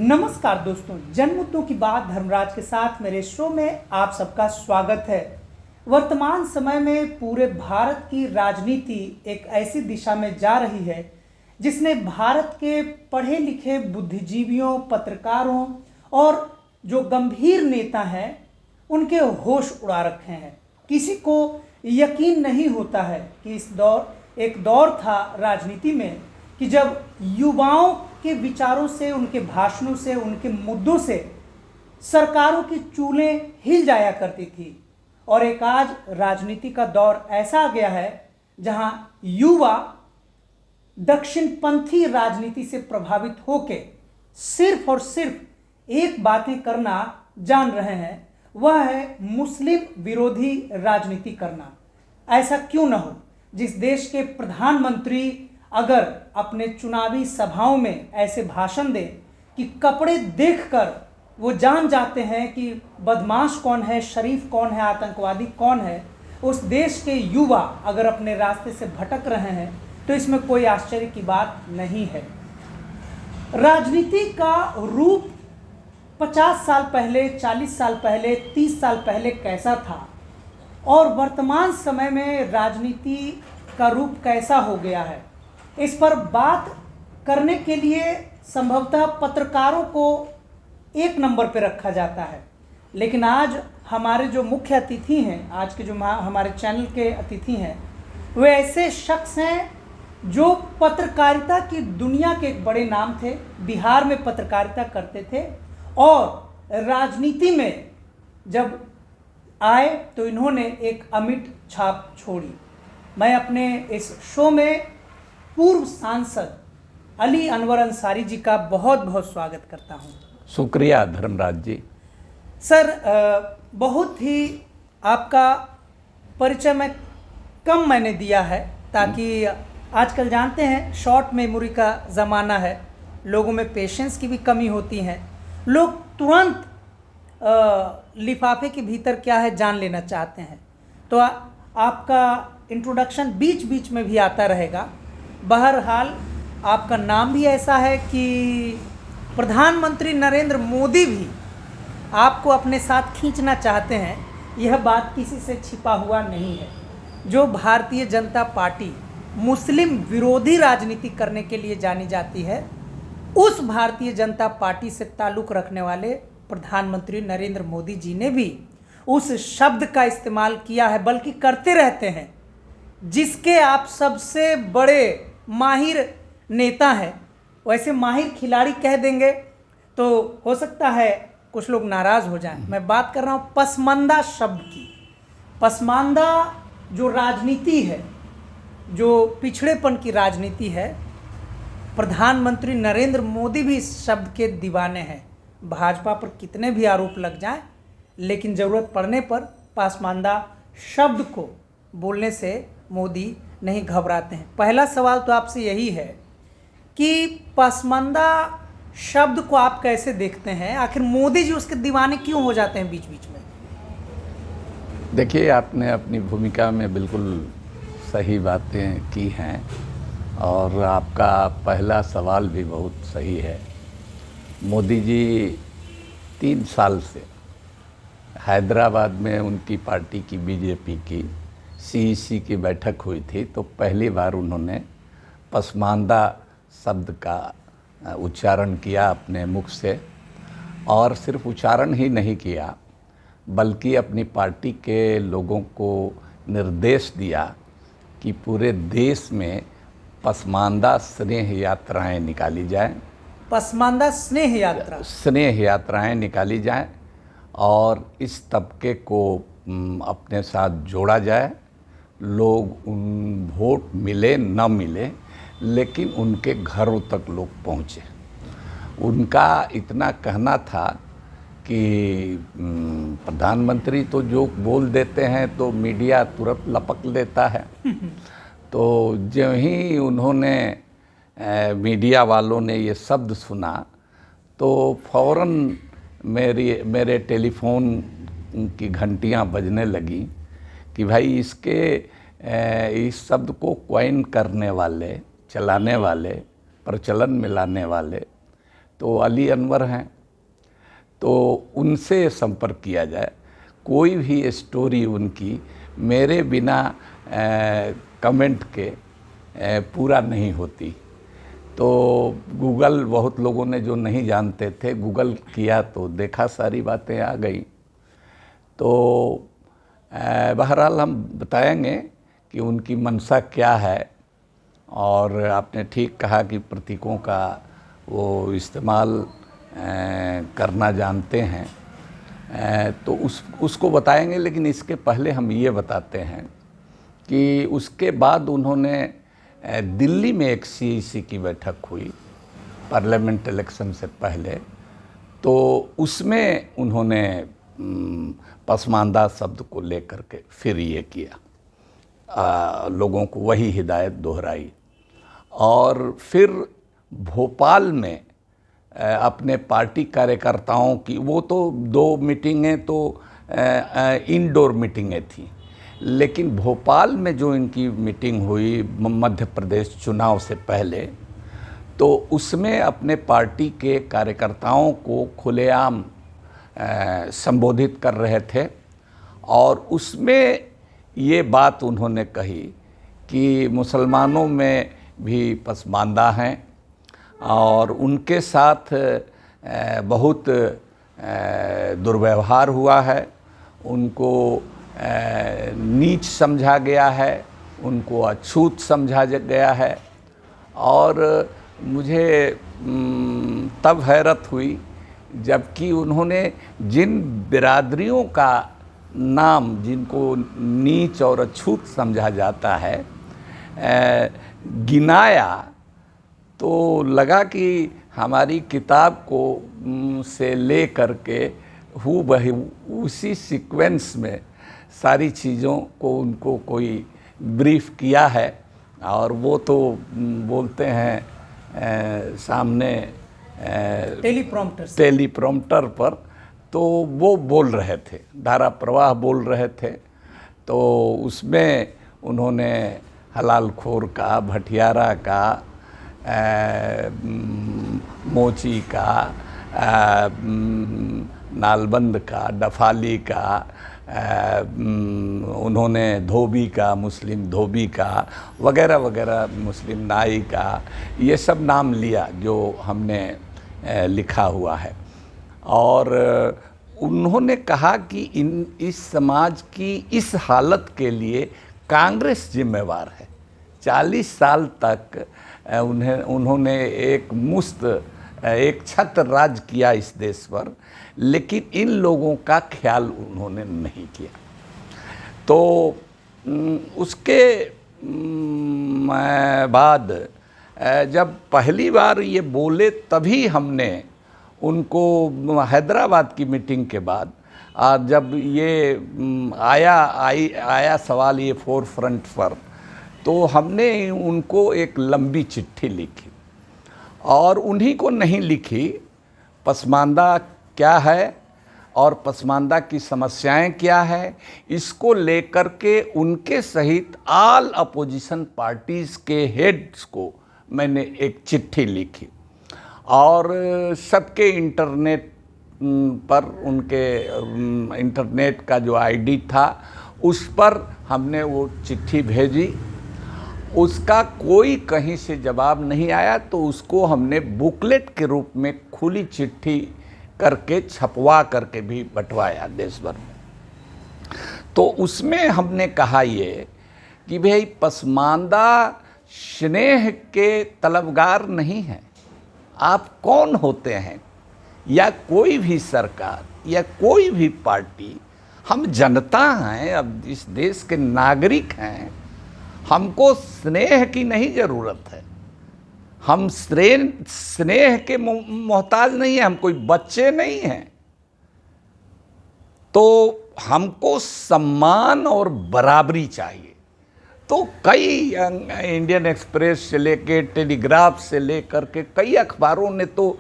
नमस्कार दोस्तों, जन मुद्दों की बात धर्मराज के साथ मेरे शो में आप सबका स्वागत है। वर्तमान समय में पूरे भारत की राजनीति एक ऐसी दिशा में जा रही है जिसने भारत के पढ़े लिखे बुद्धिजीवियों, पत्रकारों और जो गंभीर नेता हैं उनके होश उड़ा रखे हैं। किसी को यकीन नहीं होता है कि एक दौर था राजनीति में कि जब युवाओं के विचारों से, उनके भाषणों से, उनके मुद्दों से सरकारों की चूलें हिल जाया करती थी। और एक आज राजनीति का दौर ऐसा आ गया है जहां युवा दक्षिणपंथी राजनीति से प्रभावित होकर सिर्फ और सिर्फ एक बातें करना जान रहे हैं, वह है मुस्लिम विरोधी राजनीति करना। ऐसा क्यों न हो, जिस देश के प्रधानमंत्री अगर अपने चुनावी सभाओं में ऐसे भाषण दें कि कपड़े देखकर वो जान जाते हैं कि बदमाश कौन है, शरीफ कौन है, आतंकवादी कौन है, उस देश के युवा अगर अपने रास्ते से भटक रहे हैं तो इसमें कोई आश्चर्य की बात नहीं है। राजनीति का रूप 50 साल पहले, 40 साल पहले, 30 साल पहले कैसा था और वर्तमान समय में राजनीति का रूप कैसा हो गया है, इस पर बात करने के लिए संभवतः पत्रकारों को एक नंबर पर रखा जाता है। लेकिन आज हमारे जो मुख्य अतिथि हैं, आज के जो हमारे चैनल के अतिथि हैं, वे ऐसे शख्स हैं जो पत्रकारिता की दुनिया के एक बड़े नाम थे, बिहार में पत्रकारिता करते थे और राजनीति में जब आए तो इन्होंने एक अमिट छाप छोड़ी। मैं अपने इस शो में पूर्व सांसद अली अनवर अंसारी जी का बहुत बहुत स्वागत करता हूं। शुक्रिया धर्मराज जी। सर, बहुत ही आपका परिचय में कम मैंने दिया है ताकि आजकल जानते हैं शॉर्ट मेमोरी का ज़माना है, लोगों में पेशेंस की भी कमी होती है, लोग तुरंत लिफाफे के भीतर क्या है जान लेना चाहते हैं। तो आपका इंट्रोडक्शन बीच बीच में भी आता रहेगा। बहरहाल आपका नाम भी ऐसा है कि प्रधानमंत्री नरेंद्र मोदी भी आपको अपने साथ खींचना चाहते हैं, यह बात किसी से छिपा हुआ नहीं है। जो भारतीय जनता पार्टी मुस्लिम विरोधी राजनीति करने के लिए जानी जाती है, उस भारतीय जनता पार्टी से ताल्लुक़ रखने वाले प्रधानमंत्री नरेंद्र मोदी जी ने भी उस शब्द का इस्तेमाल किया है, बल्कि करते रहते हैं, जिसके आप सबसे बड़े माहिर नेता हैं। वैसे माहिर खिलाड़ी कह देंगे तो हो सकता है कुछ लोग नाराज़ हो जाएं। मैं बात कर रहा हूँ पसमानदा शब्द की। पसमानदा जो राजनीति है, जो पिछड़ेपन की राजनीति है, प्रधानमंत्री नरेंद्र मोदी भी इस शब्द के दीवाने हैं। भाजपा पर कितने भी आरोप लग जाएं, लेकिन ज़रूरत पड़ने पर पसमानदा शब्द को बोलने से मोदी नहीं घबराते हैं। पहला सवाल तो आपसे यही है कि पसमानदा शब्द को आप कैसे देखते हैं? आखिर मोदी जी उसके दीवाने क्यों हो जाते हैं बीच बीच में? देखिए, आपने अपनी भूमिका में बिल्कुल सही बातें की हैं और आपका पहला सवाल भी बहुत सही है। मोदी जी 3 साल से हैदराबाद में उनकी पार्टी की बीजेपी की सीईसी की बैठक हुई थी, तो पहली बार उन्होंने पसमानदा शब्द का उच्चारण किया अपने मुख से। और सिर्फ उच्चारण ही नहीं किया, बल्कि अपनी पार्टी के लोगों को निर्देश दिया कि पूरे देश में पसमानदा स्नेह यात्राएं निकाली जाएं। पसमानदा स्नेह यात्राएं निकाली जाएं और इस तबके को अपने साथ जोड़ा जाए। लोग उन वोट मिले न मिले, लेकिन उनके घरों तक लोग पहुँचे। उनका इतना कहना था कि प्रधानमंत्री तो जो बोल देते हैं तो मीडिया तुरंत लपक लेता है। तो जो ही उन्होंने मीडिया वालों ने ये शब्द सुना तो फ़ौरन मेरे टेलीफोन की घंटियां बजने लगी कि भाई इस शब्द को कॉइन करने वाले, चलाने वाले, प्रचलन में लाने वाले तो अली अनवर हैं, तो उनसे संपर्क किया जाए। कोई भी स्टोरी उनकी मेरे बिना कमेंट के पूरा नहीं होती। तो गूगल, बहुत लोगों ने जो नहीं जानते थे, गूगल किया तो देखा, सारी बातें आ गई। तो बहरहाल हम बताएंगे कि उनकी मंशा क्या है। और आपने ठीक कहा कि प्रतीकों का वो इस्तेमाल करना जानते हैं, तो उसको बताएंगे। लेकिन इसके पहले हम ये बताते हैं कि उसके बाद उन्होंने दिल्ली में एक CEC की बैठक हुई पार्लियामेंट इलेक्शन से पहले, तो उसमें उन्होंने पसमानदा शब्द को लेकर के फिर ये किया, लोगों को वही हिदायत दोहराई। और फिर भोपाल में अपने पार्टी कार्यकर्ताओं की, वो तो 2 मीटिंगें तो इंडोर मीटिंगें थी, लेकिन भोपाल में जो इनकी मीटिंग हुई मध्य प्रदेश चुनाव से पहले, तो उसमें अपने पार्टी के कार्यकर्ताओं को खुलेआम संबोधित कर रहे थे। और उसमें ये बात उन्होंने कही कि मुसलमानों में भी पसमानदा हैं और उनके साथ बहुत दुर्व्यवहार हुआ है, उनको नीच समझा गया है, उनको अछूत समझा गया है। और मुझे तब हैरत हुई जबकि उन्होंने जिन बिरादरियों का नाम, जिनको नीच और अछूत समझा जाता है, गिनाया, तो लगा कि हमारी किताब को से ले करके हूबहू उसी सीक्वेंस में सारी चीज़ों को उनको कोई ब्रीफ किया है। और वो तो बोलते हैं सामने टेलीप्रॉम्प्टर पर, तो वो बोल रहे थे, धारा प्रवाह बोल रहे थे। तो उसमें उन्होंने हलालखोर का, भटियारा का, मोची का, नालबंद का, डफाली का, उन्होंने धोबी का, मुस्लिम धोबी का, वगैरह वगैरह, मुस्लिम नाई का, ये सब नाम लिया जो हमने लिखा हुआ है। और उन्होंने कहा कि इस समाज की इस हालत के लिए कांग्रेस जिम्मेवार है। 40 साल तक उन्होंने एक छत्र राज किया इस देश पर, लेकिन इन लोगों का ख्याल उन्होंने नहीं किया। तो उसके बाद जब पहली बार ये बोले, तभी हमने उनको हैदराबाद की मीटिंग के बाद, जब ये आया सवाल ये फोर फ्रंट पर, तो हमने उनको एक लंबी चिट्ठी लिखी। और उन्हीं को नहीं लिखी पसमानदा क्या है और पसमानदा की समस्याएं क्या है, इसको लेकर के उनके सहित ऑल अपोजिशन पार्टीज़ के हेड्स को मैंने एक चिट्ठी लिखी। और सबके इंटरनेट पर, उनके इंटरनेट का जो आईडी था, उस पर हमने वो चिट्ठी भेजी। उसका कोई कहीं से जवाब नहीं आया, तो उसको हमने बुकलेट के रूप में खुली चिट्ठी करके छपवा करके भी बंटवाया देश भर में। तो उसमें हमने कहा ये कि भाई पसमानदा स्नेह के तलबगार नहीं हैं। आप कौन होते हैं, या कोई भी सरकार या कोई भी पार्टी, हम जनता हैं, अब इस देश के नागरिक हैं। हमको स्नेह की नहीं ज़रूरत है, हम स्नेह के मोहताज नहीं हैं, हम कोई बच्चे नहीं हैं। तो हमको सम्मान और बराबरी चाहिए। तो कई इंडियन एक्सप्रेस से लेके, टेलीग्राफ से लेकर के कई अखबारों ने तो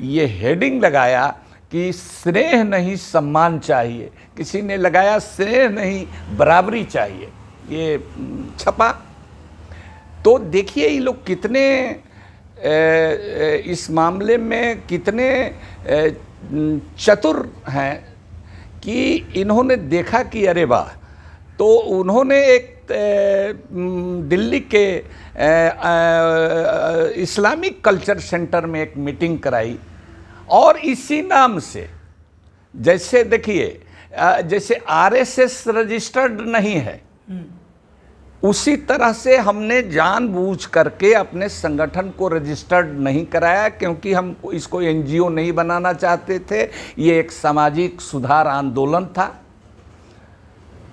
ये हेडिंग लगाया कि स्नेह नहीं सम्मान चाहिए, किसी ने लगाया स्नेह नहीं बराबरी चाहिए, ये छपा। तो देखिए ये लोग कितने इस मामले में कितने चतुर हैं कि इन्होंने देखा कि अरे वाह, तो उन्होंने एक दिल्ली के इस्लामिक कल्चर सेंटर में एक मीटिंग कराई और इसी नाम से, जैसे देखिए जैसे आरएसएस रजिस्टर्ड नहीं है, उसी तरह से हमने जानबूझ करके अपने संगठन को रजिस्टर्ड नहीं कराया, क्योंकि हम इसको एनजीओ नहीं बनाना चाहते थे। ये एक सामाजिक सुधार आंदोलन था,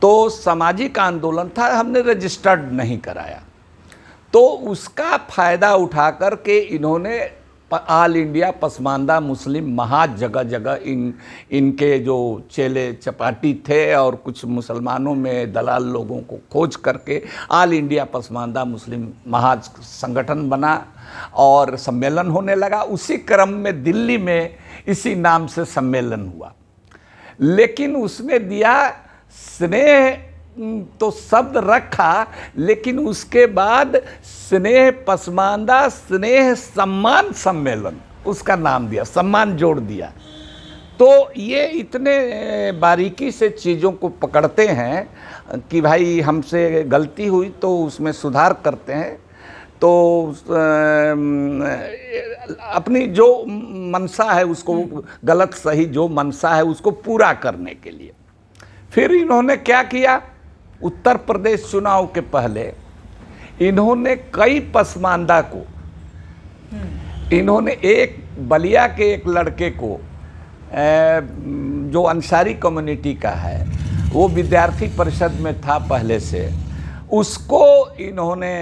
तो सामाजिक आंदोलन था, हमने रजिस्टर्ड नहीं कराया। तो उसका फ़ायदा उठा कर के इन्होंने ऑल इंडिया पसमानदा मुस्लिम महाज जगह जगह इनके जो चेले चपाटी थे और कुछ मुसलमानों में दलाल लोगों को खोज करके ऑल इंडिया पसमानदा मुस्लिम महाज संगठन बना और सम्मेलन होने लगा। उसी क्रम में दिल्ली में इसी नाम से सम्मेलन हुआ, लेकिन उसमें दिया स्नेह तो शब्द रखा, लेकिन उसके बाद स्नेह पसमानदा स्नेह सम्मान सम्मेलन उसका नाम दिया, सम्मान जोड़ दिया। तो ये इतने बारीकी से चीज़ों को पकड़ते हैं कि भाई हमसे गलती हुई तो उसमें सुधार करते हैं। तो अपनी जो मनसा है उसको, गलत सही जो मनसा है उसको पूरा करने के लिए फिर इन्होंने क्या किया, उत्तर प्रदेश चुनाव के पहले इन्होंने कई पसमानदा को, इन्होंने एक बलिया के एक लड़के को जो अंसारी कम्युनिटी का है, वो विद्यार्थी परिषद में था पहले से, उसको इन्होंने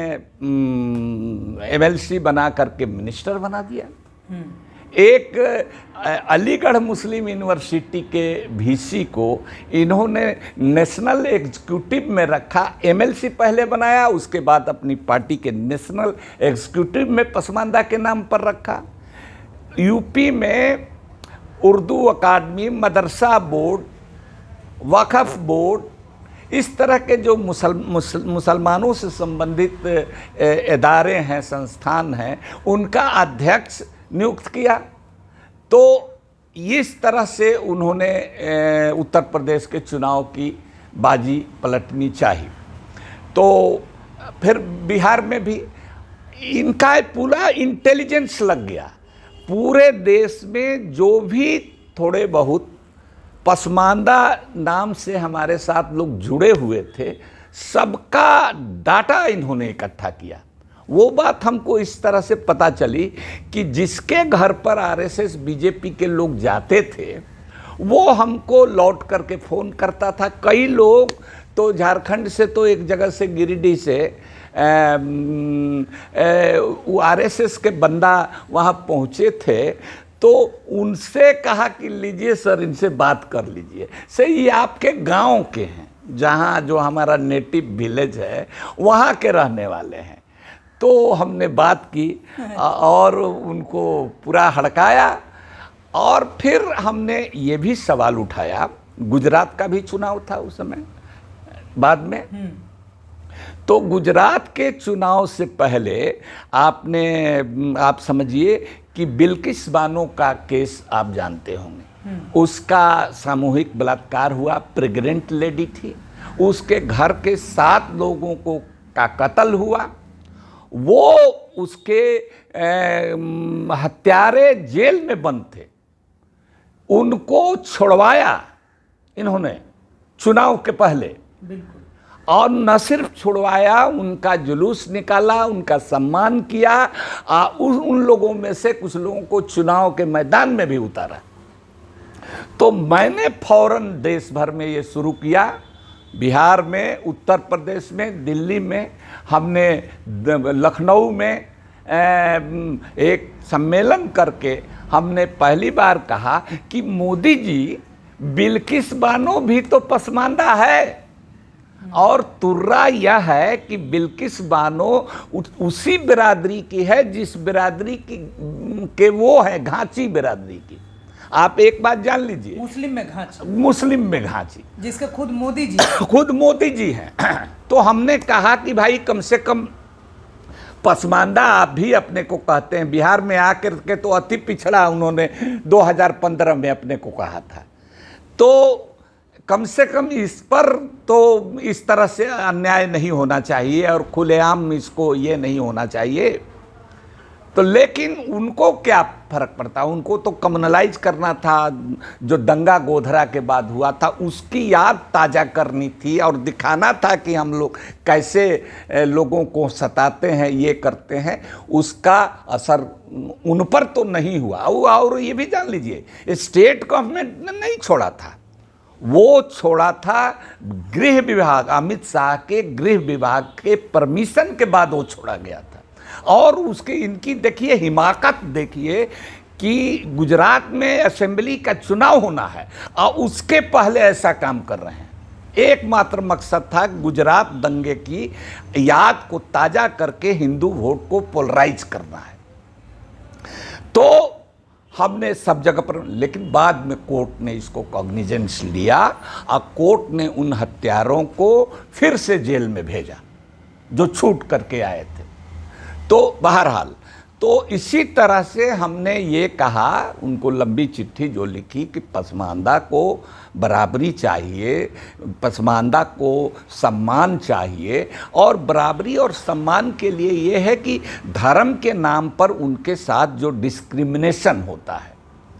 एमएलसी बना करके मिनिस्टर बना दिया। एक अलीगढ़ मुस्लिम यूनिवर्सिटी के वीसी को इन्होंने नेशनल एग्जीक्यूटिव में रखा, एमएलसी पहले बनाया, उसके बाद अपनी पार्टी के नेशनल एग्जीक्यूटिव में पसमानदा के नाम पर रखा। यूपी में उर्दू अकादमी, मदरसा बोर्ड, वक्फ बोर्ड, इस तरह के जो मुसलमानों से संबंधित इदारे हैं, संस्थान हैं, उनका अध्यक्ष नियुक्त किया। तो इस तरह से उन्होंने उत्तर प्रदेश के चुनाव की बाजी पलटनी चाहिए। तो फिर बिहार में भी इनका पूरा इंटेलिजेंस लग गया। पूरे देश में जो भी थोड़े बहुत पसमानदा नाम से हमारे साथ लोग जुड़े हुए थे, सबका डाटा इन्होंने इकट्ठा किया। वो बात हमको इस तरह से पता चली कि जिसके घर पर आरएसएस बीजेपी के लोग जाते थे, वो हमको लौट करके फ़ोन करता था। कई लोग तो झारखंड से, तो एक जगह से गिरिडीह से वो आरएसएस के बंदा वहाँ पहुँचे थे, तो उनसे कहा कि लीजिए सर, इनसे बात कर लीजिए, से ये आपके गांव के हैं, जहाँ जो हमारा नेटिव विलेज है वहाँ के रहने वाले हैं। तो हमने बात की और उनको पूरा हड़काया। और फिर हमने ये भी सवाल उठाया, गुजरात का भी चुनाव था उस समय बाद में, तो गुजरात के चुनाव से पहले आप समझिए कि बिल्किस बानो का केस आप जानते होंगे। उसका सामूहिक बलात्कार हुआ, प्रेग्नेंट लेडी थी, उसके घर के 7 लोगों का कत्ल हुआ। वो उसके हत्यारे जेल में बंद थे, उनको छुड़वाया इन्होंने चुनाव के पहले। बिल्कुल। और न सिर्फ छुड़वाया, उनका जुलूस निकाला, उनका सम्मान किया, उन लोगों में से कुछ लोगों को चुनाव के मैदान में भी उतारा। तो मैंने फौरन देश भर में ये शुरू किया, बिहार में, उत्तर प्रदेश में, दिल्ली में, हमने लखनऊ में एक सम्मेलन करके हमने पहली बार कहा कि मोदी जी, बिल्किस बानो भी तो पसमानदा है। और तुर्रा यह है कि बिल्किस बानो उसी बिरादरी की है जिस बिरादरी की के वो है, घांची बिरादरी की। आप एक बात जान लीजिए, मुस्लिम में घांची, मुस्लिम में घांची, जिसके खुद मोदी जी खुद मोदी जी हैं। तो हमने कहा कि भाई कम से कम पसमानदा आप भी अपने को कहते हैं, बिहार में आकर के तो अति पिछड़ा उन्होंने 2015 में अपने को कहा था। तो कम से कम इस पर तो इस तरह से अन्याय नहीं होना चाहिए और खुलेआम इसको ये नहीं होना चाहिए। तो लेकिन उनको क्या फर्क पड़ता, उनको तो कम्युनलाइज करना था, जो दंगा गोधरा के बाद हुआ था उसकी याद ताज़ा करनी थी और दिखाना था कि हम लोग कैसे लोगों को सताते हैं, ये करते हैं। उसका असर उन पर तो नहीं हुआ। और ये भी जान लीजिए, स्टेट गवर्नमेंट ने नहीं छोड़ा था, वो छोड़ा था गृह विभाग, अमित शाह के गृह विभाग के परमिशन के बाद वो छोड़ा गया था। और उसके इनकी देखिए हिमाकत, देखिए कि गुजरात में असेंबली का चुनाव होना है और उसके पहले ऐसा काम कर रहे हैं। एकमात्र मकसद था गुजरात दंगे की याद को ताज़ा करके हिंदू वोट को पोलराइज करना है। तो हमने सब जगह पर, लेकिन बाद में कोर्ट ने इसको कॉग्निजेंस लिया और कोर्ट ने उन हत्यारों को फिर से जेल में भेजा जो छूट करके आए थे। तो बहरहाल, तो इसी तरह से हमने ये कहा, उनको लंबी चिट्ठी जो लिखी कि पसमानदा को बराबरी चाहिए, पसमानदा को सम्मान चाहिए। और बराबरी और सम्मान के लिए ये है कि धर्म के नाम पर उनके साथ जो डिस्क्रिमिनेशन होता है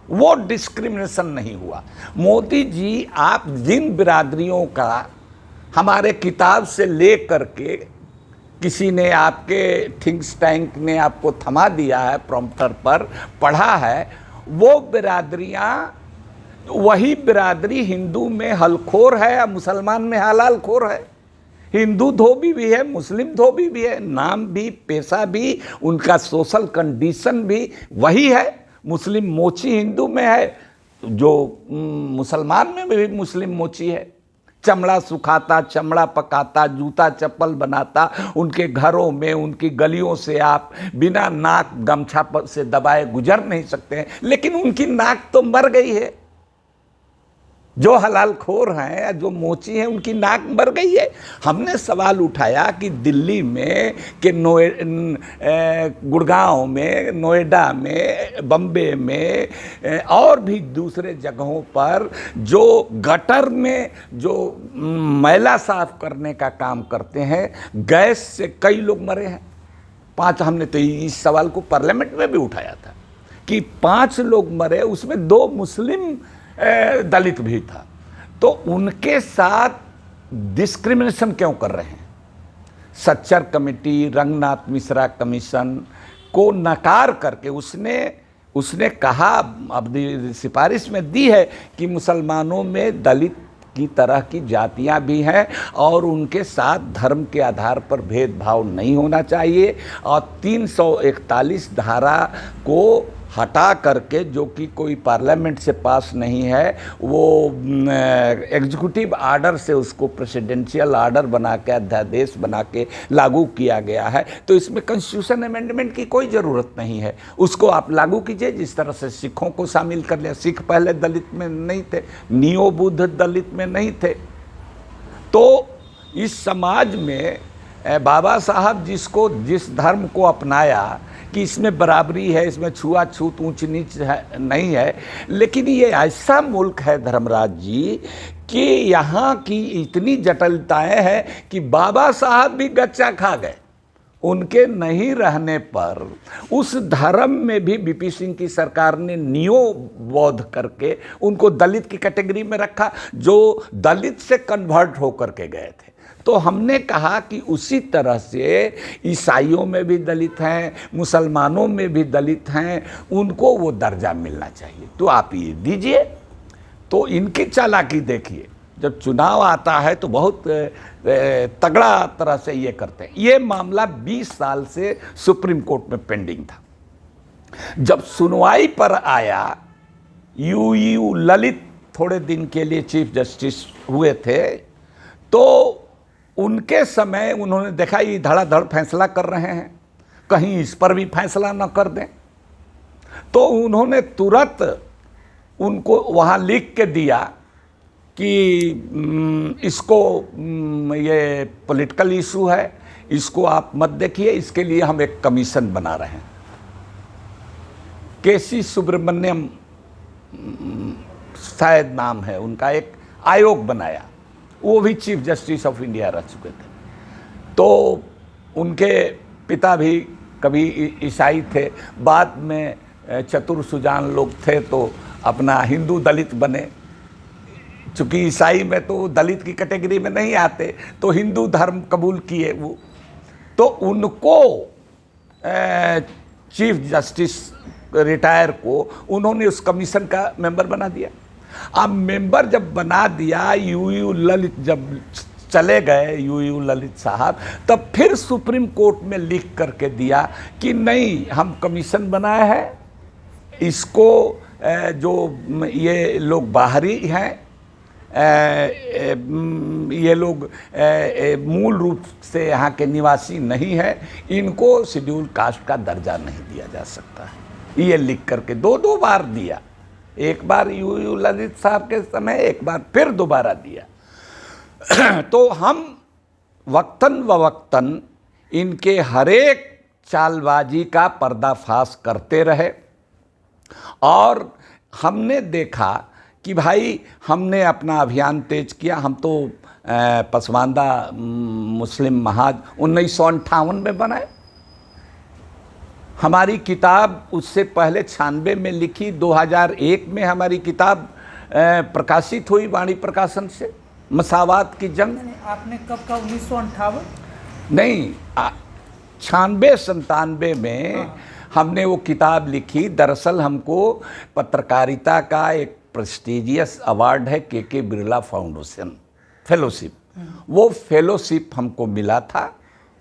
वो डिस्क्रिमिनेशन नहीं हुआ। मोदी जी, आप जिन बिरादरियों का हमारे किताब से ले करके किसी ने, आपके थिंक टैंक ने आपको थमा दिया है, प्रॉम्प्टर पर पढ़ा है, वो बिरादरियाँ, वही बिरादरी हिंदू में हलखोर है या मुसलमान में हलाल खोर है। हिंदू धोबी भी है, मुस्लिम धोबी भी है, नाम भी, पेशा भी, उनका सोशल कंडीशन भी वही है। मुस्लिम मोची हिंदू में है, जो मुसलमान में भी मुस्लिम मोची है। चमड़ा सुखाता, चमड़ा पकाता, जूता चप्पल बनाता, उनके घरों में, उनकी गलियों से आप बिना नाक गमछा से दबाए गुजर नहीं सकते हैं। लेकिन उनकी नाक तो मर गई है। जो हलाल खोर हैं या जो मोची हैं, उनकी नाक मर गई है। हमने सवाल उठाया कि दिल्ली में, कि गुड़गांव में, नोएडा में, बम्बे में और भी दूसरे जगहों पर जो गटर में जो मैला साफ करने का काम करते हैं, गैस से कई लोग मरे हैं। 5, हमने तो इस सवाल को पार्लियामेंट में भी उठाया था कि 5 लोग मरे, उसमें 2 मुस्लिम दलित भी था। तो उनके साथ डिस्क्रिमिनेशन क्यों कर रहे हैं? सच्चर कमेटी, रंगनाथ मिश्रा कमीशन को नकार करके उसने कहा, अब सिफारिश में दी है कि मुसलमानों में दलित की तरह की जातियां भी हैं और उनके साथ धर्म के आधार पर भेदभाव नहीं होना चाहिए। और 341 धारा को हटा करके, जो कि कोई पार्लियामेंट से पास नहीं है, वो एग्जीक्यूटिव आर्डर से उसको प्रेसिडेंशियल आर्डर बना के, अध्यादेश बना के लागू किया गया है। तो इसमें कॉन्स्टिट्यूशन अमेंडमेंट की कोई ज़रूरत नहीं है, उसको आप लागू कीजिए। जिस तरह से सिखों को शामिल कर लिया, सिख पहले दलित में नहीं थे, नियो बुद्ध दलित में नहीं थे। तो इस समाज में बाबा साहब जिस धर्म को अपनाया कि इसमें बराबरी है, इसमें छुआछूत, ऊंच नीच नहीं है, लेकिन ये ऐसा मुल्क है धर्मराज जी कि यहाँ की इतनी जटिलताएं हैं कि बाबा साहब भी गच्चा खा गए। उनके नहीं रहने पर उस धर्म में भी बीपी सिंह की सरकार ने नियोबोध करके उनको दलित की कैटेगरी में रखा, जो दलित से कन्वर्ट होकर के गए थे। तो हमने कहा कि उसी तरह से ईसाइयों में भी दलित हैं, मुसलमानों में भी दलित हैं, उनको वो दर्जा मिलना चाहिए। तो आप ये दीजिए। तो इनकी चालाकी देखिए, जब चुनाव आता है तो बहुत तगड़ा तरह से ये करते हैं। ये मामला 20 साल से सुप्रीम कोर्ट में पेंडिंग था। जब सुनवाई पर आया, यूयू ललित थोड़े दिन के लिए चीफ जस्टिस हुए थे, तो उनके समय उन्होंने देखा ये धड़ाधड़ फैसला कर रहे हैं, कहीं इस पर भी फैसला न कर दें, तो उन्होंने तुरंत उनको वहाँ लिख के दिया कि इसको ये पॉलिटिकल इशू है, इसको आप मत देखिए, इसके लिए हम एक कमीशन बना रहे हैं। केसी सुब्रमण्यम शायद नाम है उनका, एक आयोग बनाया, वो भी चीफ जस्टिस ऑफ इंडिया रह चुके थे। तो उनके पिता भी कभी ईसाई थे, बाद में चतुर सुजान लोग थे तो अपना हिंदू दलित बने। चूँकि ईसाई में तो दलित की कैटेगरी में नहीं आते, तो हिंदू धर्म कबूल किए वो। तो उनको चीफ जस्टिस रिटायर को उन्होंने उस कमीशन का मेंबर बना दिया। अब मेंबर जब बना दिया, यूयू ललित जब चले गए, यूयू ललित साहब, तब फिर सुप्रीम कोर्ट में लिख करके दिया कि नहीं, हम कमीशन बनाए हैं, इसको जो ये लोग बाहरी हैं, ये लोग मूल रूप से यहाँ के निवासी नहीं है, इनको शेड्यूल कास्ट का दर्जा नहीं दिया जा सकता है। ये लिख करके दो बार दिया, एक बार यूयू ललित साहब के समय, एक बार फिर दोबारा दिया। तो हम वक्तन व वक्तन इनके हरेक चालबाजी का पर्दाफाश करते रहे, और हमने देखा कि भाई हमने अपना अभियान तेज किया। हम तो पसमानदा मुस्लिम महाज 1958 में बनाए। हमारी किताब उससे पहले 96 में लिखी, 2001 में हमारी किताब प्रकाशित हुई वाणी प्रकाशन से, मसावात की जंग। आपने कब का 1958? नहीं, 96-97 में हमने वो किताब लिखी। दरअसल हमको पत्रकारिता का एक प्रेस्टिजियस अवार्ड है, के बिरला फाउंडेशन फेलोशिप, वो फेलोशिप हमको मिला था।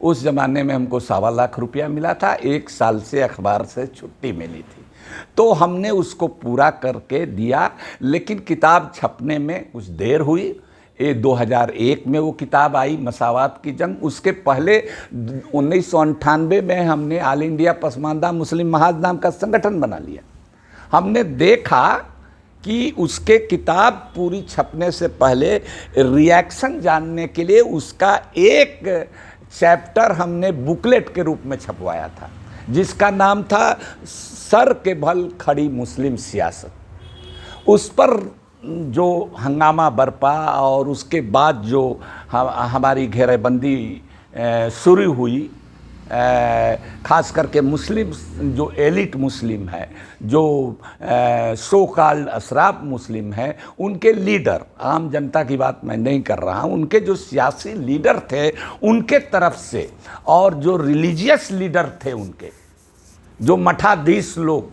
उस ज़माने में हमको 1.25 लाख रुपया मिला था, 1 साल से अखबार से छुट्टी मिली थी, तो हमने उसको पूरा करके दिया। लेकिन किताब छपने में कुछ देर हुई। ये 2001 में वो किताब आई, मसावात की जंग। उसके पहले 1998 में हमने ऑल इंडिया पसमानदा मुस्लिम महाज नाम का संगठन बना लिया। हमने देखा कि उसके किताब पूरी छपने से पहले रिएक्शन जानने के लिए उसका एक चैप्टर हमने बुकलेट के रूप में छपवाया था, जिसका नाम था सर के भल खड़ी मुस्लिम सियासत। उस पर जो हंगामा बरपा और उसके बाद जो हमारी घेरेबंदी शुरू हुई, खास करके मुस्लिम जो एलिट मुस्लिम है, जो सो कॉल्ड अशराफ मुस्लिम है, उनके लीडर, आम जनता की बात मैं नहीं कर रहा हूँ, उनके जो सियासी लीडर थे उनके तरफ से, और जो रिलीजियस लीडर थे उनके, जो मठाधीश लोग,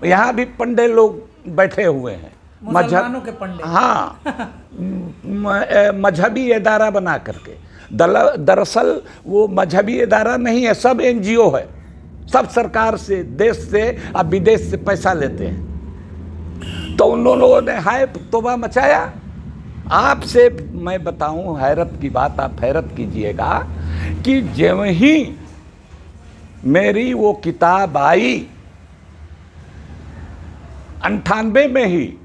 यहाँ भी पंडे लोग बैठे हुए हैं, मुसलमानों के पंडित, हाँ, मजहबी इदारा बना करके। दरअसल वो मजहबी इदारा नहीं है, सब एनजीओ है, सब सरकार से, देश से और विदेश से पैसा लेते हैं। तो उन लोगों ने हाय तौबा मचाया। आपसे मैं बताऊं, हैरत की बात, आप हैरत कीजिएगा कि जब ही मेरी वो किताब आई 98 में ही,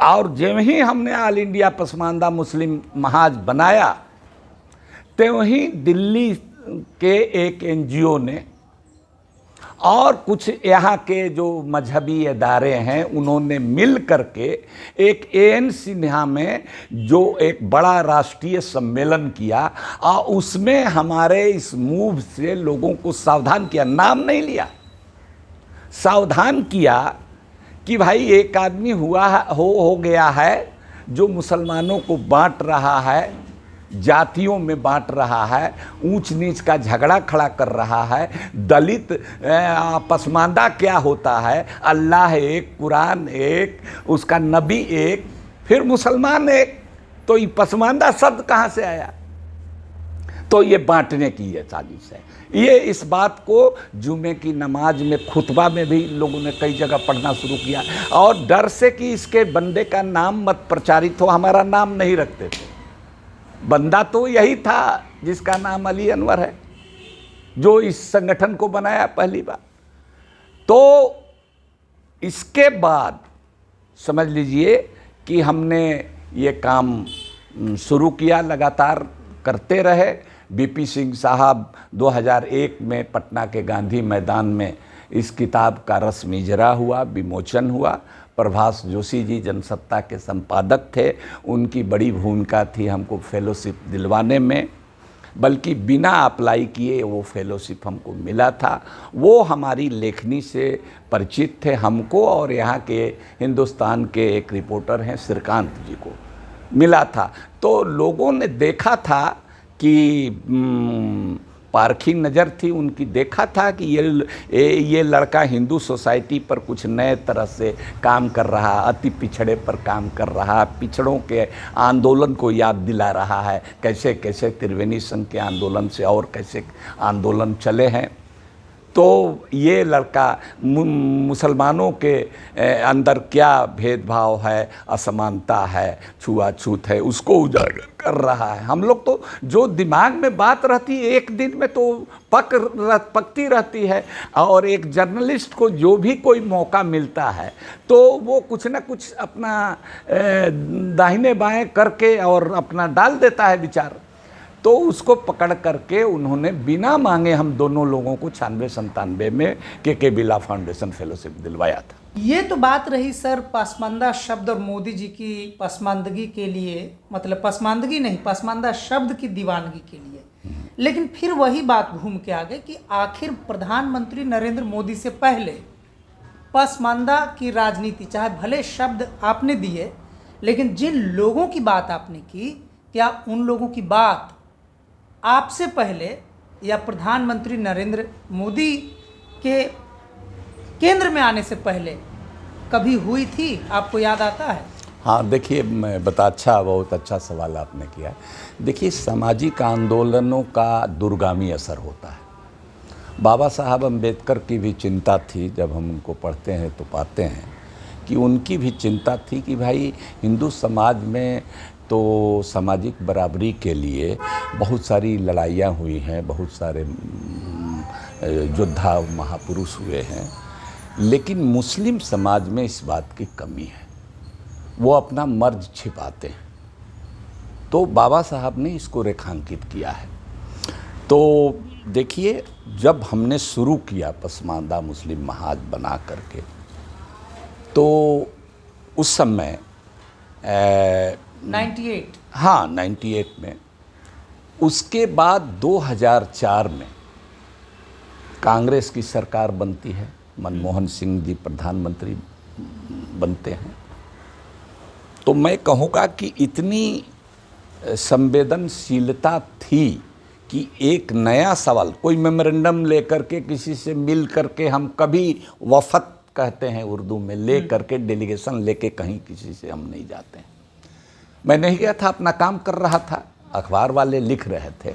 और जब ही हमने ऑल इंडिया पसमानदा मुस्लिम महाज बनाया, तो ही दिल्ली के एक एनजीओ ने और कुछ यहाँ के जो मजहबी इदारे हैं, उन्होंने मिल करके एक एएन सिन्हा में जो एक बड़ा राष्ट्रीय सम्मेलन किया, और उसमें हमारे इस मूव से लोगों को सावधान किया, नाम नहीं लिया, सावधान किया कि भाई एक आदमी हो गया है जो मुसलमानों को बांट रहा है, जातियों में बांट रहा है, ऊंच नीच का झगड़ा खड़ा कर रहा है। दलित पसमानदा क्या होता है, अल्लाह एक, कुरान एक, उसका नबी एक, फिर मुसलमान एक, तो ये पसमानदा शब्द कहाँ से आया? तो ये बांटने की ये साजिश है। ये इस बात को जुमे की नमाज में, खुतबा में भी लोगों ने कई जगह पढ़ना शुरू किया, और डर से कि इसके बंदे का नाम मत प्रचारित हो, हमारा नाम नहीं रखते थे। बंदा तो यही था जिसका नाम अली अनवर है, जो इस संगठन को बनाया पहली बार। तो इसके बाद समझ लीजिए कि हमने ये काम शुरू किया लगातार करते रहे। बीपी सिंह साहब 2001 में पटना के गांधी मैदान में इस किताब का रस्म इजरा हुआ, विमोचन हुआ। प्रभास जोशी जी जनसत्ता के संपादक थे, उनकी बड़ी भूमिका थी हमको फेलोशिप दिलवाने में, बल्कि बिना अप्लाई किए वो फेलोशिप हमको मिला था। वो हमारी लेखनी से परिचित थे, हमको और यहाँ के हिंदुस्तान के एक रिपोर्टर हैं श्रीकांत जी को मिला था। तो लोगों ने देखा था कि पारखी नज़र थी उनकी, देखा था कि ये लड़का हिंदू सोसाइटी पर कुछ नए तरह से काम कर रहा, अति पिछड़े पर काम कर रहा, पिछड़ों के आंदोलन को याद दिला रहा है, कैसे कैसे त्रिवेणी संघ के आंदोलन से और कैसे आंदोलन चले हैं। तो ये लड़का मुसलमानों के अंदर क्या भेदभाव है, असमानता है, छुआछूत है, उसको उजागर कर रहा है। हम लोग तो जो दिमाग में बात रहती है एक दिन में तो पकती रहती है, और एक जर्नलिस्ट को जो भी कोई मौका मिलता है तो वो कुछ ना कुछ अपना दाहिने बाएं करके और अपना डाल देता है विचार। तो उसको पकड़ करके उन्होंने बिना मांगे हम दोनों लोगों को 96-97 में के बिरला फाउंडेशन फेलोशिप दिलवाया था। ये तो बात रही सर पसमानदा शब्द और मोदी जी की पसमानदगी के लिए, मतलब पसमानदगी नहीं, पसमानदा शब्द की दीवानगी के लिए। लेकिन फिर वही बात घूम के आ गई कि आखिर प्रधानमंत्री नरेंद्र मोदी से पहले पसमानदा की राजनीति, चाहे भले शब्द आपने दिए, लेकिन जिन लोगों की बात आपने की, क्या उन लोगों की बात आपसे पहले या प्रधानमंत्री नरेंद्र मोदी के केंद्र में आने से पहले कभी हुई थी? आपको याद आता है? हाँ, देखिए मैं बहुत अच्छा सवाल आपने किया। देखिए, सामाजिक आंदोलनों का दूरगामी असर होता है। बाबा साहब अम्बेडकर की भी चिंता थी, जब हम उनको पढ़ते हैं तो पाते हैं कि उनकी भी चिंता थी कि भाई हिंदू समाज में तो सामाजिक बराबरी के लिए बहुत सारी लड़ाइयाँ हुई हैं, बहुत सारे योद्धा महापुरुष हुए हैं, लेकिन मुस्लिम समाज में इस बात की कमी है, वो अपना मर्ज छिपाते हैं। तो बाबा साहब ने इसको रेखांकित किया है। तो देखिए, जब हमने शुरू किया पसमानदा मुस्लिम महाज बना करके, तो उस समय 98, हाँ 98 में, उसके बाद 2004 में कांग्रेस की सरकार बनती है, मनमोहन सिंह जी प्रधानमंत्री बनते हैं। तो मैं कहूँगा कि इतनी संवेदनशीलता थी कि एक नया सवाल, कोई मेमोरेंडम लेकर के किसी से मिल करके, हम कभी वफद कहते हैं उर्दू में, ले करके डेलीगेशन लेके कहीं किसी से हम नहीं जाते हैं। मैं नहीं गया था, अपना काम कर रहा था, अखबार वाले लिख रहे थे,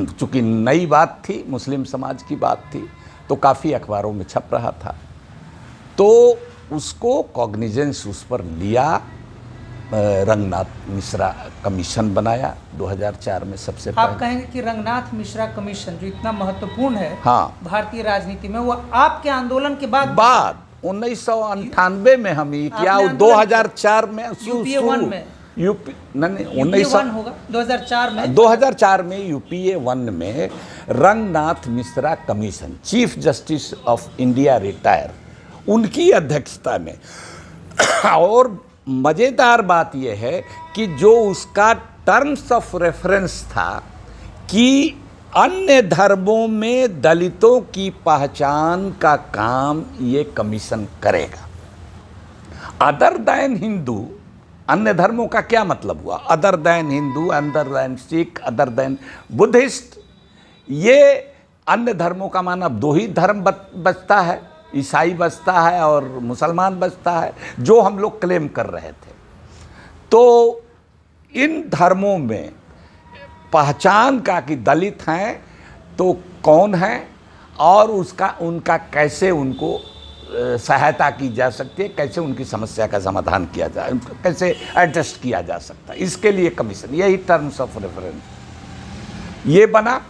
चूँकि नई बात थी, मुस्लिम समाज की बात थी, तो काफ़ी अखबारों में छप रहा था। तो उसको कॉग्निजेंस उस पर लिया, रंगनाथ मिश्रा कमीशन बनाया 2004 में सबसे पहले। आप कहेंगे कि रंगनाथ मिश्रा कमीशन जो इतना महत्वपूर्ण है, हाँ, भारतीय राजनीति में, वो आपके आंदोलन के बाद 1998 में हम ये किया, 2004 में यूपीए 1 में, यूपी नहीं, 19 होगा 2004 में, 2004 में यूपीए 1 में Ranganath Mishra commission, chief justice of India retire, उनकी अध्यक्षता में। और मज़ेदार बात यह है कि जो उसका टर्म्स ऑफ रेफरेंस था कि अन्य धर्मों में दलितों की पहचान का काम ये कमीशन करेगा। अदर दैन हिंदू, अन्य धर्मों का क्या मतलब हुआ? Other than Hindu, other than Sikh, other than Buddhist. ये अन्य धर्मों का माना अब 2 ही धर्म बचता है, ईसाई बचता है और मुसलमान बचता है, जो हम लोग क्लेम कर रहे थे। तो इन धर्मों में पहचान का कि दलित हैं तो कौन है, और उनका कैसे उनको सहायता की जा सकती है, कैसे उनकी समस्या का समाधान किया जाए, कैसे एडजस्ट किया जा सकता है, इसके लिए कमीशन, यही टर्म्स ऑफ रेफरेंस ये बना।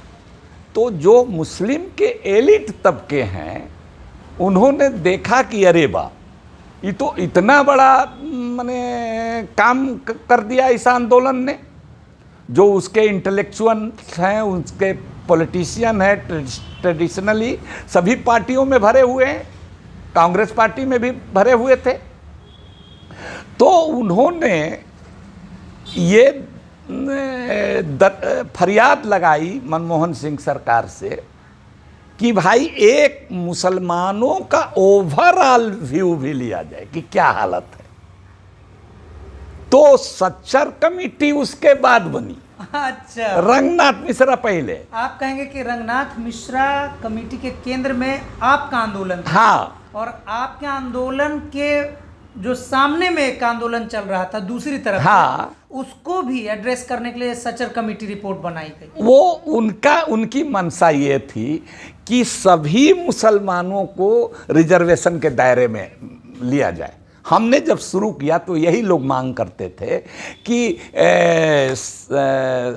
तो जो मुस्लिम के एलिट तबके हैं, उन्होंने देखा कि अरे वाह, ये तो इतना बड़ा माने काम कर दिया इस आंदोलन ने, जो उसके इंटेलेक्चुअल्स हैं, उसके पॉलिटिशियन हैं, ट्रेडिशनली सभी पार्टियों में भरे हुए हैं, कांग्रेस पार्टी में भी भरे हुए थे। तो उन्होंने ये फरियाद लगाई मनमोहन सिंह सरकार से कि भाई एक मुसलमानों का ओवरऑल व्यू भी लिया जाए कि क्या हालत है। तो सच्चर कमेटी उसके बाद बनी। अच्छा, रंगनाथ मिश्रा पहले। आप कहेंगे कि रंगनाथ मिश्रा कमेटी के केंद्र में आपका आंदोलन था। हाँ, और आपके आंदोलन के जो सामने में एक आंदोलन चल रहा था दूसरी तरफ हाँ, से, उसको भी एड्रेस करने के लिए सच्चर कमेटी रिपोर्ट बनाई गई। वो उनकी मंशा ये थी कि सभी मुसलमानों को रिजर्वेशन के दायरे में लिया जाए। हमने जब शुरू किया तो यही लोग मांग करते थे कि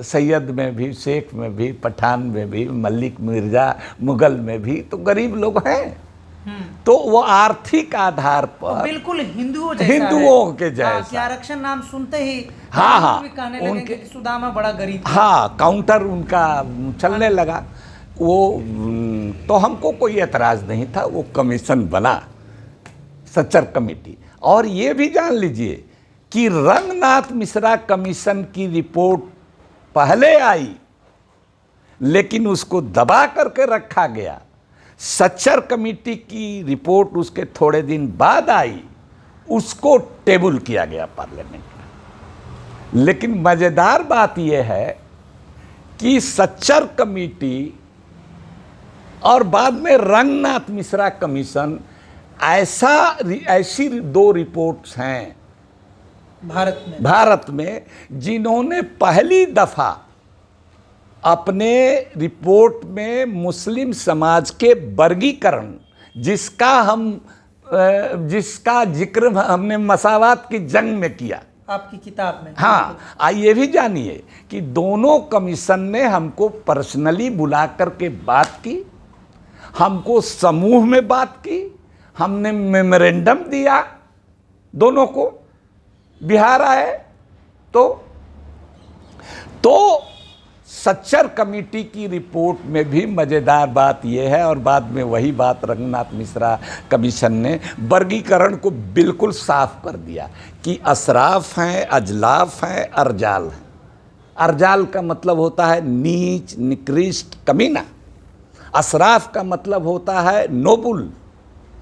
सैयद में भी, शेख में भी, पठान में भी, मलिक, मिर्जा, मुगल में भी तो गरीब लोग हैं। तो वो आर्थिक आधार पर बिल्कुल हिंदुओं जैसा हिंदुओं के हाँ, जैसा। कि आरक्षण नाम सुनते ही हाँ, हाँ, भी कहने लगे उनके कि सुदामा बड़ा गरीब था। हाँ, काउंटर उनका चलने लगा। वो तो हमको कोई एतराज़ नहीं था। वो कमीशन बना, सच्चर कमेटी। और ये भी जान लीजिए कि रंगनाथ मिश्रा कमीशन की रिपोर्ट पहले आई, लेकिन उसको दबा करके रखा गया। सच्चर कमेटी की रिपोर्ट उसके थोड़े दिन बाद आई, उसको टेबल किया गया पार्लियामेंट में। लेकिन मज़ेदार बात यह है कि सच्चर कमेटी और बाद में रंगनाथ मिश्रा कमीशन, ऐसी दो रिपोर्ट्स हैं भारत में जिन्होंने पहली दफ़ा अपने रिपोर्ट में मुस्लिम समाज के वर्गीकरण, जिसका जिक्र हमने मसावात की जंग में किया, आपकी किताब में। हाँ, ये भी जानिए कि दोनों कमीशन ने हमको पर्सनली बुला करके बात की, हमको समूह में बात की, हमने मेमोरेंडम दिया दोनों को। बिहार आए तो सच्चर कमेटी की रिपोर्ट में भी मज़ेदार बात यह है, और बाद में वही बात रंगनाथ मिश्रा कमीशन ने वर्गीकरण को बिल्कुल साफ कर दिया कि अशराफ हैं, अजलाफ हैं, अर्जाल हैं। अर्जाल का मतलब होता है नीच, निकृष्ट, कमीना। अशराफ का मतलब होता है नोबुल,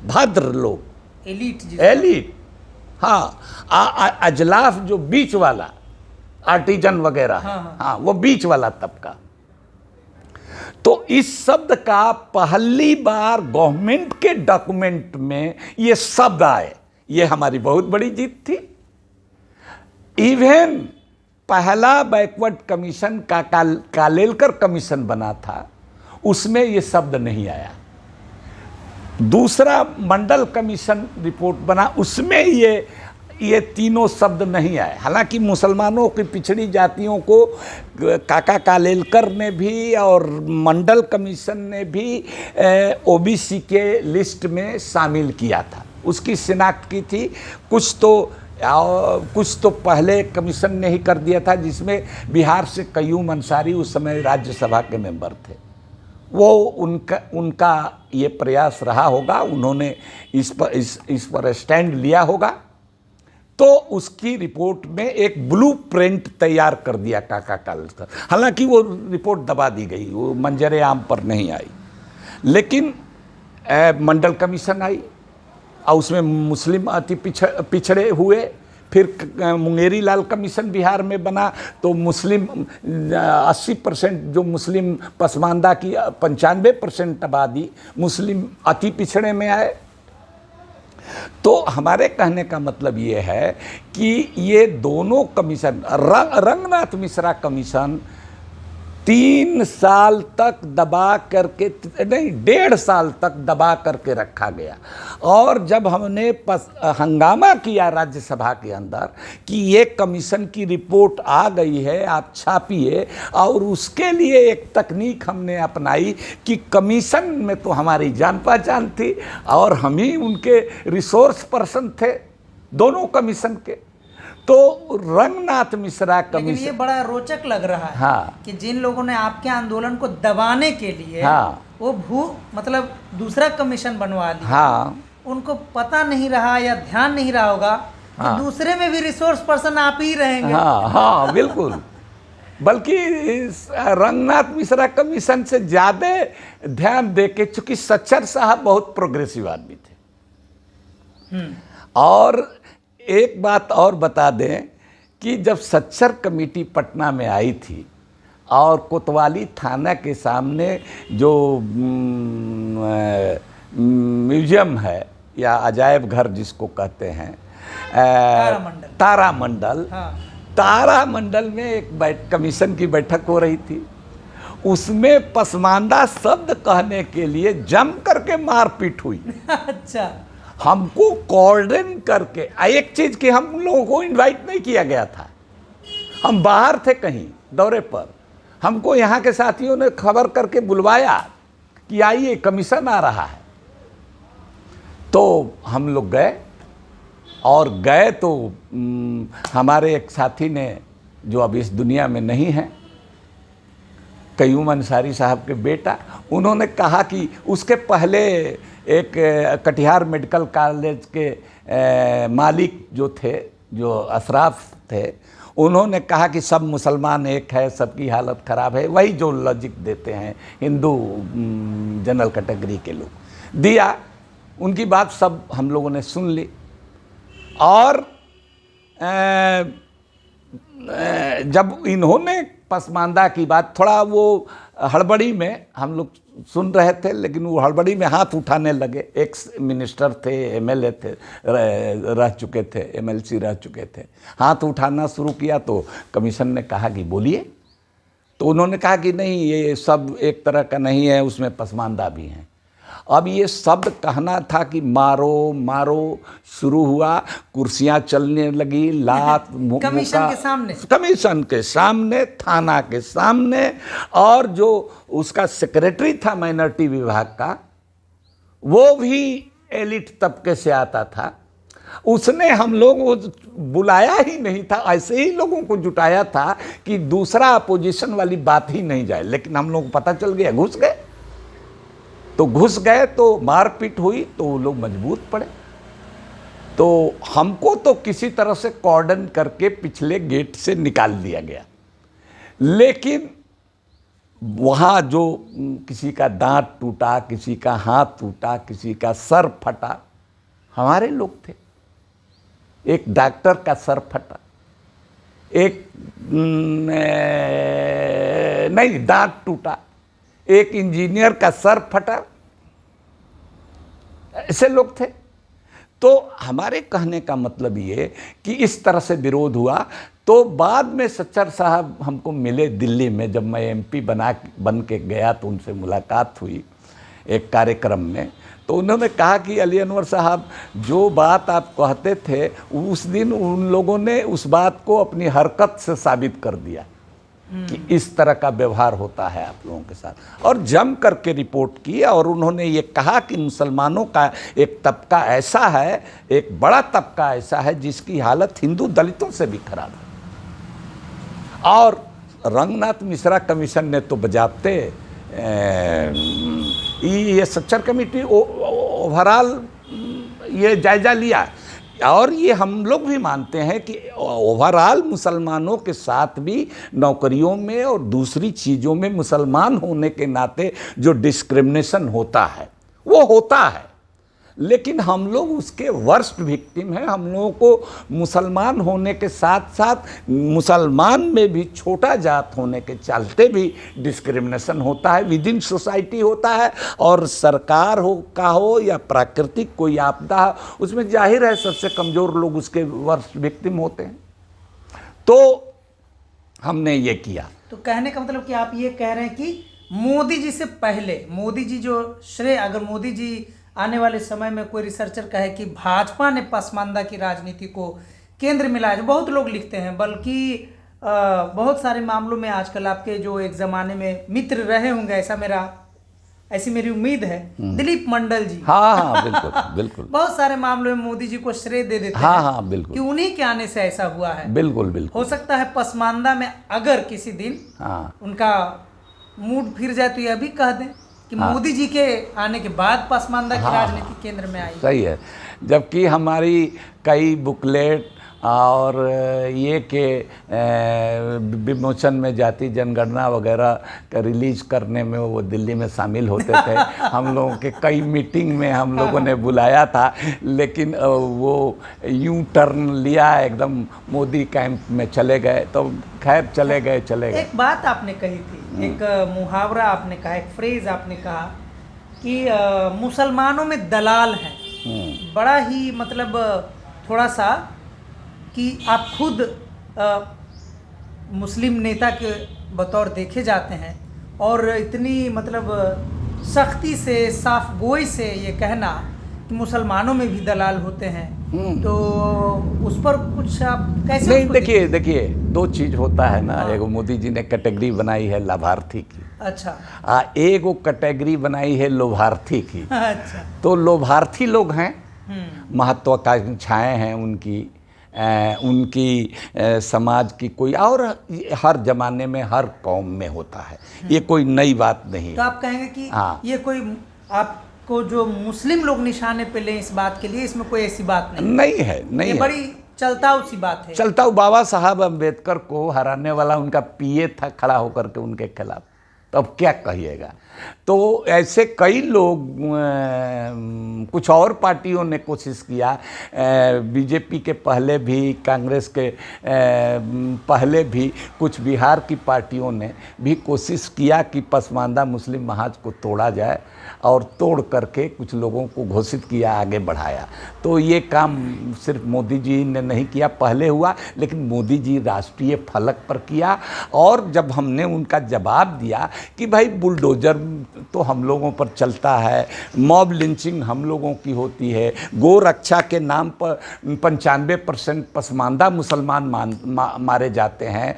भद्र लोग, एलीट। हाँ, अजलाफ जो बीच वाला, आर्टिजन वगैरह, हाँ, वो बीच वाला तबका। तो इस शब्द का पहली बार गवर्नमेंट के डॉक्यूमेंट में ये शब्द आए, ये हमारी बहुत बड़ी जीत थी। इवन पहला बैकवर्ड कमीशन का कालेलकर कमीशन बना था, उसमें ये शब्द नहीं आया। दूसरा मंडल कमीशन रिपोर्ट बना, उसमें ये तीनों शब्द नहीं आए। हालांकि मुसलमानों की पिछड़ी जातियों को काका कालेलकर ने भी और मंडल कमीशन ने भी ओबीसी के लिस्ट में शामिल किया था, उसकी शिनाख्त की थी। कुछ तो पहले कमीशन ने ही कर दिया था, जिसमें बिहार से कयूम अंसारी उस समय राज्यसभा के मेंबर थे। वो उनका ये प्रयास रहा होगा, उन्होंने इस पर स्टैंड लिया होगा। तो उसकी रिपोर्ट में एक ब्लूप्रिंट तैयार कर दिया काका कालेलकर। हालांकि वो रिपोर्ट दबा दी गई, वो मंजरे आम पर नहीं आई। लेकिन मंडल कमीशन आई और उसमें मुस्लिम अति पिछड़े हुए। फिर मुंगेरी लाल कमीशन बिहार में बना, तो मुस्लिम 80% जो मुस्लिम पसमानदा की 95% आबादी मुस्लिम अति पिछड़े में आए। तो हमारे कहने का मतलब ये है कि ये दोनों कमीशन, रंगनाथ मिश्रा कमीशन 3 साल तक दबा करके, नहीं 1.5 साल तक दबा करके रखा गया। और जब हमने हंगामा किया राज्यसभा के अंदर कि ये कमीशन की रिपोर्ट आ गई है, आप छापिए, और उसके लिए एक तकनीक हमने अपनाई कि कमीशन में तो हमारी जान पहचान थी और हम ही उनके रिसोर्स पर्सन थे दोनों कमीशन के। तो रंगनाथ मिश्रा लेकिन ये कमीशन, बड़ा रोचक लग रहा है हाँ कि जिन लोगों ने आपके आंदोलन को दबाने के लिए हाँ वो मतलब दूसरा कमीशन बनवा लिया, हाँ उनको पता नहीं रहा या ध्यान नहीं रहा होगा कि हाँ। दूसरे में भी रिसोर्स पर्सन आप ही रहेंगे। हाँ हाँ बिल्कुल, बल्कि इस रंगनाथ मिश्रा कमीशन से ज़्यादा ध्यान देके, चूंकि सच्चर साहब बहुत प्रोग्रेसिव आदमी थे। और एक बात और बता दें कि जब सच्चर कमेटी पटना में आई थी और कोतवाली थाना के सामने जो म्यूजियम है या अजायब घर जिसको कहते हैं, तारामंडल, हाँ। तारामंडल में एक कमीशन की बैठक हो रही थी। उसमें पसमानदा शब्द कहने के लिए जम करके मारपीट हुई। अच्छा, हमको कॉर्डन करके, एक चीज कि हम लोगों को इनवाइट नहीं किया गया था, हम बाहर थे कहीं दौरे पर, हमको यहाँ के साथियों ने खबर करके बुलवाया कि आइए कमीशन आ रहा है। तो हम लोग गए, और गए तो हमारे एक साथी ने जो अब इस दुनिया में नहीं है, कयूम अंसारी साहब के बेटा, उन्होंने कहा कि उसके पहले एक कटिहार मेडिकल कॉलेज के मालिक जो थे, जो अशराफ थे, उन्होंने कहा कि सब मुसलमान एक है, सबकी हालत ख़राब है, वही जो लॉजिक देते हैं हिंदू जनरल कैटेगरी के लोग, दिया। उनकी बात सब हम लोगों ने सुन ली, और जब इन्होंने पसमानदा की बात, थोड़ा वो हड़बड़ी में हम लोग सुन रहे थे, लेकिन वो हड़बड़ी में हाथ उठाने लगे। एक्स मिनिस्टर थे, एमएलए थे, रह चुके थे, एमएलसी रह चुके थे, हाथ उठाना शुरू किया। तो कमीशन ने कहा कि बोलिए। तो उन्होंने कहा कि नहीं, ये सब एक तरह का नहीं है, उसमें पसमानदा भी हैं। अब ये शब्द कहना था कि मारो मारो शुरू हुआ, कुर्सियां चलने लगी, लात कमीशन के सामने, कमीशन के सामने, थाना के सामने। और जो उसका सेक्रेटरी था माइनॉरिटी विभाग का, वो भी एलिट तबके से आता था, उसने हम लोग को बुलाया ही नहीं था, ऐसे ही लोगों को जुटाया था कि दूसरा अपोजिशन वाली बात ही नहीं जाए। लेकिन हम लोग को पता चल गया, घुस गए। तो घुस गए तो मारपीट हुई, तो वो लोग मजबूत पड़े। तो हमको तो किसी तरह से कॉर्डन करके पिछले गेट से निकाल दिया गया। लेकिन वहाँ जो किसी का दांत टूटा, किसी का हाथ टूटा, किसी का सर फटा, हमारे लोग थे। एक डॉक्टर का सर फटा, एक नहीं दांत टूटा, एक इंजीनियर का सर फटा, ऐसे लोग थे। तो हमारे कहने का मतलब ये कि इस तरह से विरोध हुआ। तो बाद में सच्चर साहब हमको मिले दिल्ली में, जब मैं एमपी बन के गया तो उनसे मुलाकात हुई एक कार्यक्रम में। तो उन्होंने कहा कि अली अनवर साहब, जो बात आप कहते थे उस दिन उन लोगों ने उस बात को अपनी हरकत से साबित कर दिया कि इस तरह का व्यवहार होता है आप लोगों के साथ, और जम करके रिपोर्ट की। और उन्होंने ये कहा कि मुसलमानों का एक तबका ऐसा है, एक बड़ा तबका ऐसा है जिसकी हालत हिंदू दलितों से भी खराब है। और रंगनाथ मिश्रा कमीशन ने तो बजाते ये सच्चर कमेटी ओवरऑल ये जायजा लिया। और ये हम लोग भी मानते हैं कि ओवरऑल मुसलमानों के साथ भी नौकरियों में और दूसरी चीज़ों में मुसलमान होने के नाते जो डिस्क्रिमिनेशन होता है वो होता है, लेकिन हम लोग उसके वर्स्ट विक्टिम हैं। हम लोगों को मुसलमान होने के साथ साथ मुसलमान में भी छोटा जात होने के चलते भी डिस्क्रिमिनेशन होता है, विद इन सोसाइटी होता है। और सरकार हो या प्राकृतिक कोई आपदा हो, उसमें जाहिर है सबसे कमज़ोर लोग उसके वर्स्ट विक्टिम होते हैं। तो हमने ये किया। तो कहने का मतलब कि आप ये कह रहे हैं कि मोदी जी से पहले, मोदी जी जो श्रेय, अगर मोदी जी आने वाले समय में कोई रिसर्चर कहे कि भाजपा ने पसमानदा की राजनीति को केंद्र में लाया, जो बहुत लोग लिखते हैं, बल्कि बहुत सारे मामलों में आजकल आपके जो एक ज़माने में मित्र रहे होंगे, ऐसा मेरा ऐसी मेरी उम्मीद है, दिलीप मंडल जी हाँ हाँ बिल्कुल बिल्कुल। बहुत सारे मामलों में मोदी जी को श्रेय दे देते हाँ हैं हाँ बिल्कुल कि उन्हीं के आने से ऐसा हुआ है। बिल्कुल बिल्कुल। हो सकता है पसमानदा में अगर किसी दिन हाँ उनका मूड फिर जाए तो यह भी कह दें कि हाँ। मोदी जी के आने के बाद पसमानदा की हाँ, राजनीति केंद्र में आई। सही है। जबकि हमारी कई बुकलेट और ये के विमोचन में जाति जनगणना वगैरह का रिलीज करने में वो दिल्ली में शामिल होते थे। हम लोगों के कई मीटिंग में हम लोगों ने बुलाया था, लेकिन वो यूं टर्न लिया, एकदम मोदी कैंप में चले गए। तो खैर चले गए। एक बात आपने कही थी, एक मुहावरा आपने कहा, एक फ्रेज आपने कहा कि मुसलमानों में दलाल हैं। बड़ा ही मतलब थोड़ा सा कि आप खुद मुस्लिम नेता के बतौर देखे जाते हैं और इतनी मतलब सख्ती से, साफ गोई से ये कहना कि मुसलमानों में भी दलाल होते हैं, तो उस पर कुछ आप कैसे? नहीं, देखिए दो चीज होता है ना। हाँ। एगो मोदी जी ने कैटेगरी बनाई है लाभार्थी की। अच्छा। एगो कैटेगरी बनाई है लोभार्थी की। अच्छा। तो लोभार्थी लोग हैं, महत्वाकांक्षाएं हैं उनकी, समाज की कोई, और हर जमाने में हर कौम में होता है, ये कोई नई बात नहीं। तो आप कहेंगे कि हाँ। ये कोई आपको जो मुस्लिम लोग निशाने पे लें इस बात के लिए, इसमें कोई ऐसी बात नहीं है। ये बड़ी चलताऊ सी बात है। चलताऊ बाबा साहब अम्बेडकर को हराने वाला उनका पीए था खड़ा होकर के उनके खिलाफ, तो अब क्या कहिएगा। तो ऐसे कई लोग, कुछ और पार्टियों ने कोशिश किया, बीजेपी के पहले भी, कांग्रेस के पहले भी, कुछ बिहार की पार्टियों ने भी कोशिश किया कि पसमानदा मुस्लिम महाज को तोड़ा जाए, और तोड़ करके कुछ लोगों को घोषित किया, आगे बढ़ाया। तो ये काम सिर्फ मोदी जी ने नहीं किया, पहले हुआ, लेकिन मोदी जी राष्ट्रीय फलक पर किया। और जब हमने उनका जवाब दिया कि भाई बुलडोजर तो हम लोगों पर चलता है, मॉब लिंचिंग हम लोगों की होती है, गो रक्षा के नाम पर 95% पसमानदा मुसलमान मारे जाते हैं,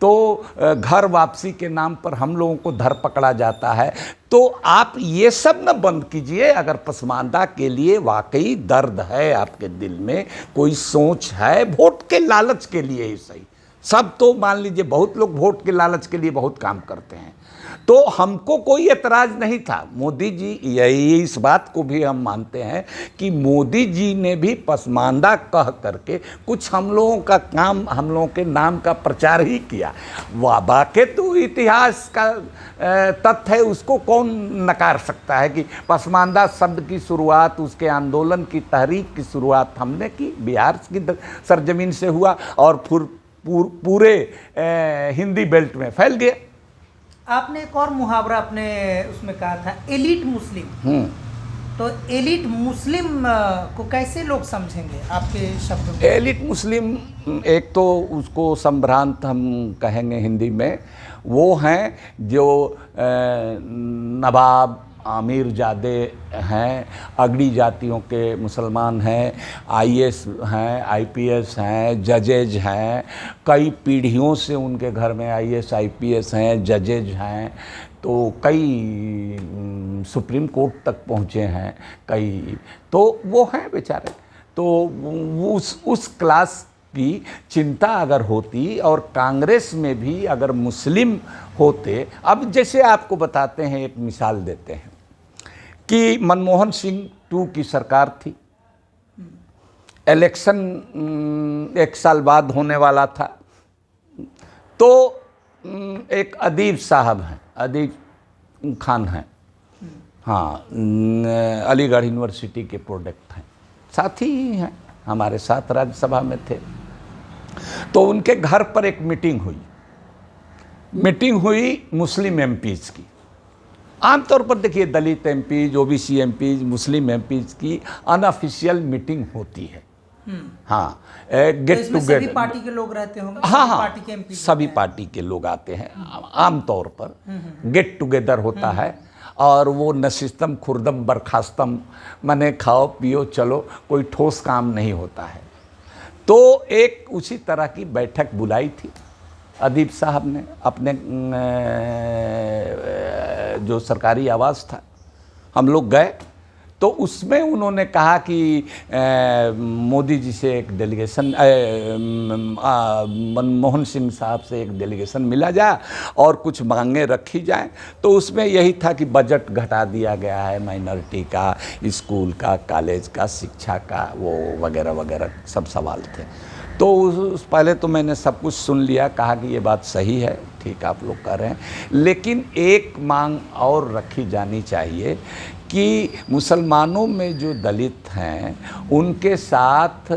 तो घर वापसी के नाम पर हम लोगों को धर पकड़ा जाता है। तो आप ये सब न बंद कीजिए। अगर पसमानदा के लिए वाकई दर्द है आपके दिल में, कोई सोच है, वोट के लालच के लिए ही सही, सब तो मान लीजिए बहुत लोग वोट के लालच के लिए बहुत काम करते हैं, तो हमको कोई एतराज़ नहीं था। मोदी जी, यही इस बात को भी हम मानते हैं कि मोदी जी ने भी पसमानदा कह करके कुछ हम लोगों का काम, हम लोगों के नाम का प्रचार ही किया। वाकई तो इतिहास का तथ्य है, उसको कौन नकार सकता है कि पसमानदा शब्द की शुरुआत, उसके आंदोलन की, तहरीक की शुरुआत हमने की, बिहार की सरजमीन से हुआ और फिर पूरे हिंदी बेल्ट में फैल गया। आपने एक और मुहावरा अपने उसमें कहा था, एलीट मुस्लिम। तो एलीट मुस्लिम को कैसे लोग समझेंगे आपके शब्दों में? एलीट मुस्लिम, एक तो उसको संभ्रांत हम कहेंगे हिंदी में, वो हैं जो नवाब, आमिरजादे हैं, अगड़ी जातियों के मुसलमान हैं, आईएएस हैं, आईपीएस हैं, जजेज हैं, कई पीढ़ियों से उनके घर में आईएएस आईपीएस हैं, जजेज हैं, तो कई सुप्रीम कोर्ट तक पहुँचे हैं कई, तो वो हैं बेचारे। तो उस क्लास की चिंता अगर होती, और कांग्रेस में भी अगर मुस्लिम होते, अब जैसे आपको बताते हैं, एक मिसाल देते हैं कि मनमोहन सिंह 2 की सरकार थी, इलेक्शन 1 साल बाद होने वाला था, तो एक अदीब साहब हैं, अदीब खान हैं, हाँ, अलीगढ़ यूनिवर्सिटी के प्रोडक्ट हैं, साथी ही हैं, हमारे साथ राज्यसभा में थे। तो उनके घर पर एक मीटिंग हुई मुस्लिम एमपीज़ की। आमतौर पर देखिए दलित एमपीज़, ओबीसी एमपीज़, मुस्लिम एमपीज़ की अनऑफिशियल मीटिंग होती है। हाँ, गेट टुगेदर, सभी पार्टी के लोग रहते होंगे। हाँ हाँ, पार्टी के एमपी, सभी पार्टी के लोग आते हैं। आमतौर पर गेट टुगेदर होता है, और वो नशिस्तम खुर्दम बर्खास्तम, माने खाओ पियो चलो, कोई ठोस काम नहीं होता है। तो एक उसी तरह की बैठक बुलाई थी अदीब साहब ने, अपने जो सरकारी आवास था हम लोग गए तो उसमें उन्होंने कहा कि मोदी जी से एक डेलीगेशन, मनमोहन सिंह साहब से एक डेलीगेशन मिला जाए और कुछ मांगें रखी जाएं। तो उसमें यही था कि बजट घटा दिया गया है, माइनॉरिटी का, स्कूल का, कॉलेज का, शिक्षा का, वो वगैरह वगैरह सब सवाल थे। तो उस पहले तो मैंने सब कुछ सुन लिया, कहा कि ये बात सही है, ठीक आप लोग कह रहे हैं, लेकिन एक मांग और रखी जानी चाहिए कि मुसलमानों में जो दलित हैं उनके साथ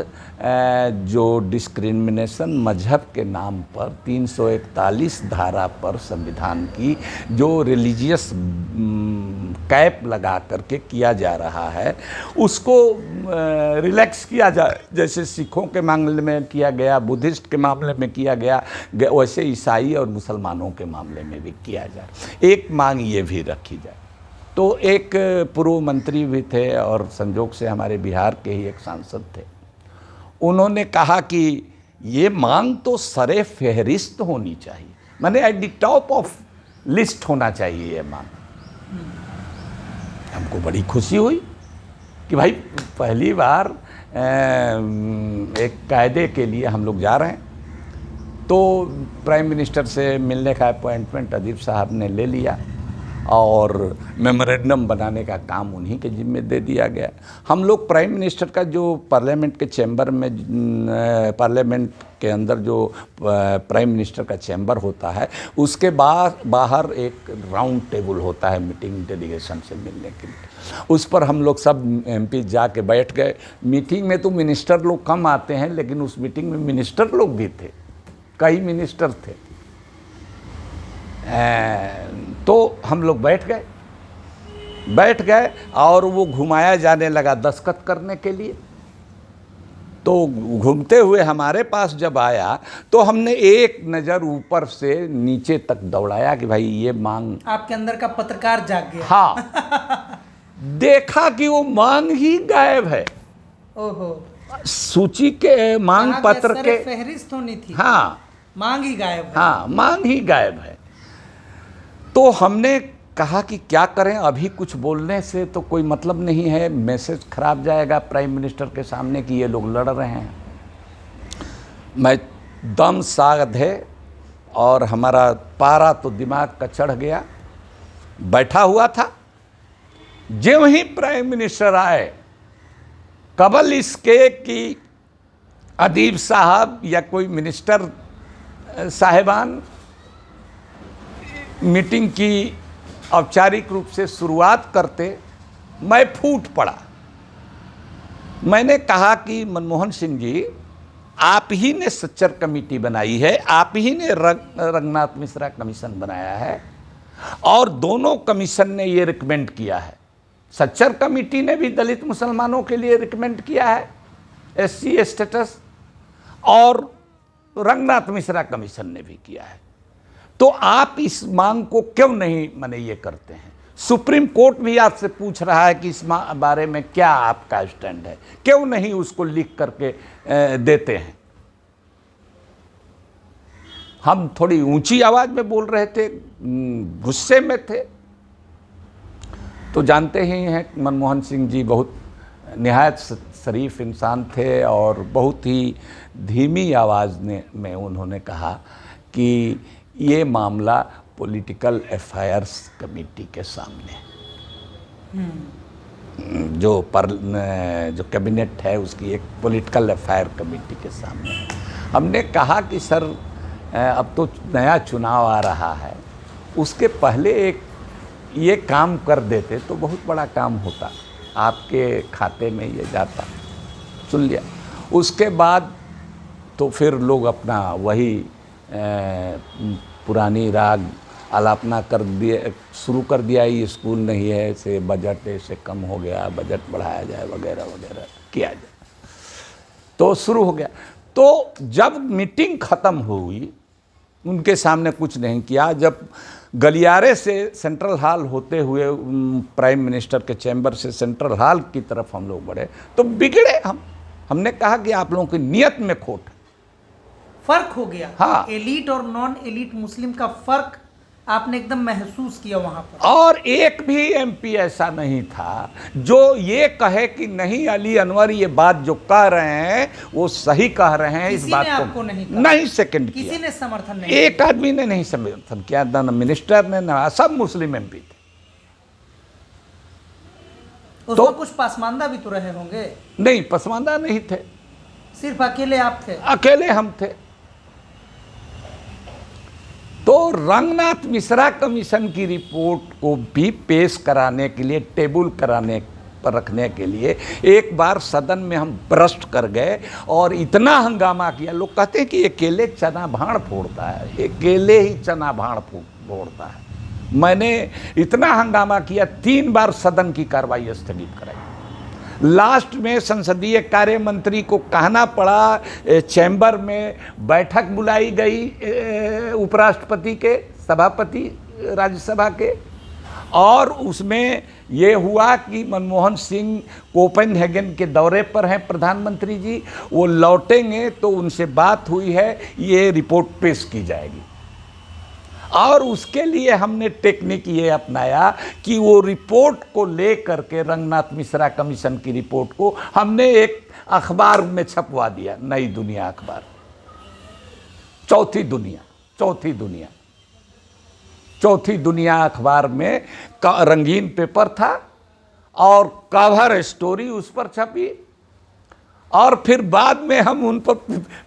जो डिस्क्रिमिनेशन मजहब के नाम पर 341 धारा पर संविधान की जो रिलीजियस कैप लगा करके किया जा रहा है, उसको रिलैक्स किया जाए। जैसे सिखों के मामले में किया गया, बुद्धिस्ट के मामले में किया गया, वैसे ईसाई और मुसलमानों के मामले में भी किया जाए। एक मांग ये भी रखी जाए। तो एक पूर्व मंत्री भी थे और संजोग से हमारे बिहार के ही एक सांसद थे, उन्होंने कहा कि ये मांग तो सरे फहरिस्त होनी चाहिए, माने at the top of list होना चाहिए ये मांग। हमको बड़ी खुशी हुई कि भाई पहली बार एक कायदे के लिए हम लोग जा रहे हैं। तो प्राइम मिनिस्टर से मिलने का अपॉइंटमेंट अदीब साहब ने ले लिया और मेमोरेंडम बनाने का काम उन्हीं के जिम्मे दे दिया गया। हम लोग प्राइम मिनिस्टर का जो पार्लियामेंट के चैम्बर में, पार्लियामेंट के अंदर जो प्राइम मिनिस्टर का चैम्बर होता है, उसके बाहर एक राउंड टेबल होता है मीटिंग डेलीगेशन से मिलने के लिए। उस पर हम लोग सब MP जाके बैठ गए। मीटिंग में तो मिनिस्टर लोग कम आते हैं, लेकिन उस मीटिंग में मिनिस्टर लोग भी थे, कई मिनिस्टर थे। तो हम लोग बैठ गए और वो घुमाया जाने लगा दस्तखत करने के लिए। तो घूमते हुए हमारे पास जब आया तो हमने एक नज़र ऊपर से नीचे तक दौड़ाया कि भाई ये मांग, आपके अंदर का पत्रकार जाग गया। हाँ देखा कि वो मांग ही गायब है। ओहो, सूची के मांग पत्र के फहरिस्त होनी थी, हाँ मांग ही गायब है। हाँ, मांग ही गायब है। तो हमने कहा कि क्या करें, अभी कुछ बोलने से तो कोई मतलब नहीं है, मैसेज खराब जाएगा प्राइम मिनिस्टर के सामने कि ये लोग लड़ रहे हैं। मैं दम साधे और हमारा पारा तो दिमाग का चढ़ गया, बैठा हुआ था। ज्यों ही प्राइम मिनिस्टर आए, कबल इसके कि अदीब साहब या कोई मिनिस्टर साहिबान मीटिंग की औपचारिक रूप से शुरुआत करते, मैं फूट पड़ा। मैंने कहा कि मनमोहन सिंह जी, आप ही ने सच्चर कमेटी बनाई है, आप ही ने रंगनाथ मिश्रा कमीशन बनाया है और दोनों कमीशन ने ये रिकमेंड किया है। सच्चर कमेटी ने भी दलित मुसलमानों के लिए रिकमेंड किया है SC स्टेटस, और रंगनाथ मिश्रा कमीशन ने भी किया है। तो आप इस मांग को क्यों नहीं माने ये करते हैं? सुप्रीम कोर्ट भी आपसे पूछ रहा है कि इस बारे में क्या आपका स्टैंड है, क्यों नहीं उसको लिख करके देते हैं? हम थोड़ी ऊंची आवाज में बोल रहे थे, गुस्से में थे। तो जानते ही हैं मनमोहन सिंह जी बहुत निहायत शरीफ इंसान थे और बहुत ही धीमी आवाज़ में उन्होंने कहा कि ये मामला पॉलिटिकल अफेयर्स कमेटी के सामने, जो कैबिनेट है उसकी एक पॉलिटिकल अफेयर कमेटी के सामने है। हमने कहा कि सर अब तो नया चुनाव आ रहा है, उसके पहले एक ये काम कर देते तो बहुत बड़ा काम होता, आपके खाते में ये जाता। सुन लिया। उसके बाद तो फिर लोग अपना वही पुरानी राग आलापना कर दिए, शुरू कर दिया। ये स्कूल नहीं है, से बजट ऐसे कम हो गया, बजट बढ़ाया जाए वगैरह वगैरह किया जाए, तो शुरू हो गया। तो जब मीटिंग ख़त्म हुई, उनके सामने कुछ नहीं किया। जब गलियारे से सेंट्रल हॉल होते हुए प्राइम मिनिस्टर के चैम्बर से सेंट्रल हॉल की तरफ हम लोग बढ़े तो बिगड़े। हमने कहा कि आप लोगों की नियत में खोट है। फर्क हो गया। हाँ, एलीट और नॉन एलीट मुस्लिम का फर्क आपने एकदम महसूस किया वहां पर? और एक भी एमपी ऐसा नहीं था जो ये कहे कि नहीं अली अनवर ये बात जो कह रहे हैं वो सही कह रहे हैं। इस किसी बात ने को आपको नहीं कहा? नहीं सेकंड किसी किया, ने समर्थन नहीं एक आदमी ने नहीं समर्थन किया, न मिनिस्टर ने, न सब मुस्लिम एमपी थे। उसमें कुछ पसमानदा भी तो रहे होंगे? नहीं, पसमानदा नहीं थे, सिर्फ अकेले आप थे? अकेले हम थे। तो रंगनाथ मिश्रा कमीशन की रिपोर्ट को भी पेश कराने के लिए, टेबल कराने पर रखने के लिए एक बार सदन में हम ब्रस्ट कर गए और इतना हंगामा किया। लोग कहते हैं कि ये केले चना भाड़ फोड़ता है, ये केले ही चना भाड़ फोड़ता है। मैंने इतना हंगामा किया, 3 बार सदन की कार्रवाई स्थगित कराई। लास्ट में संसदीय कार्य मंत्री को कहना पड़ा, चैम्बर में बैठक बुलाई गई उपराष्ट्रपति के, सभापति राज्यसभा के, और उसमें ये हुआ कि मनमोहन सिंह कोपेनहेगन के दौरे पर हैं प्रधानमंत्री जी, वो लौटेंगे तो उनसे बात हुई है, ये रिपोर्ट पेश की जाएगी। और उसके लिए हमने टेक्निक ये अपनाया कि वो रिपोर्ट को लेकर के, रंगनाथ मिश्रा कमीशन की रिपोर्ट को हमने एक अखबार में छपवा दिया, नई दुनिया अखबार, चौथी दुनिया अखबार में रंगीन पेपर था और कवर स्टोरी उस पर छपी। और फिर बाद में हम उन पर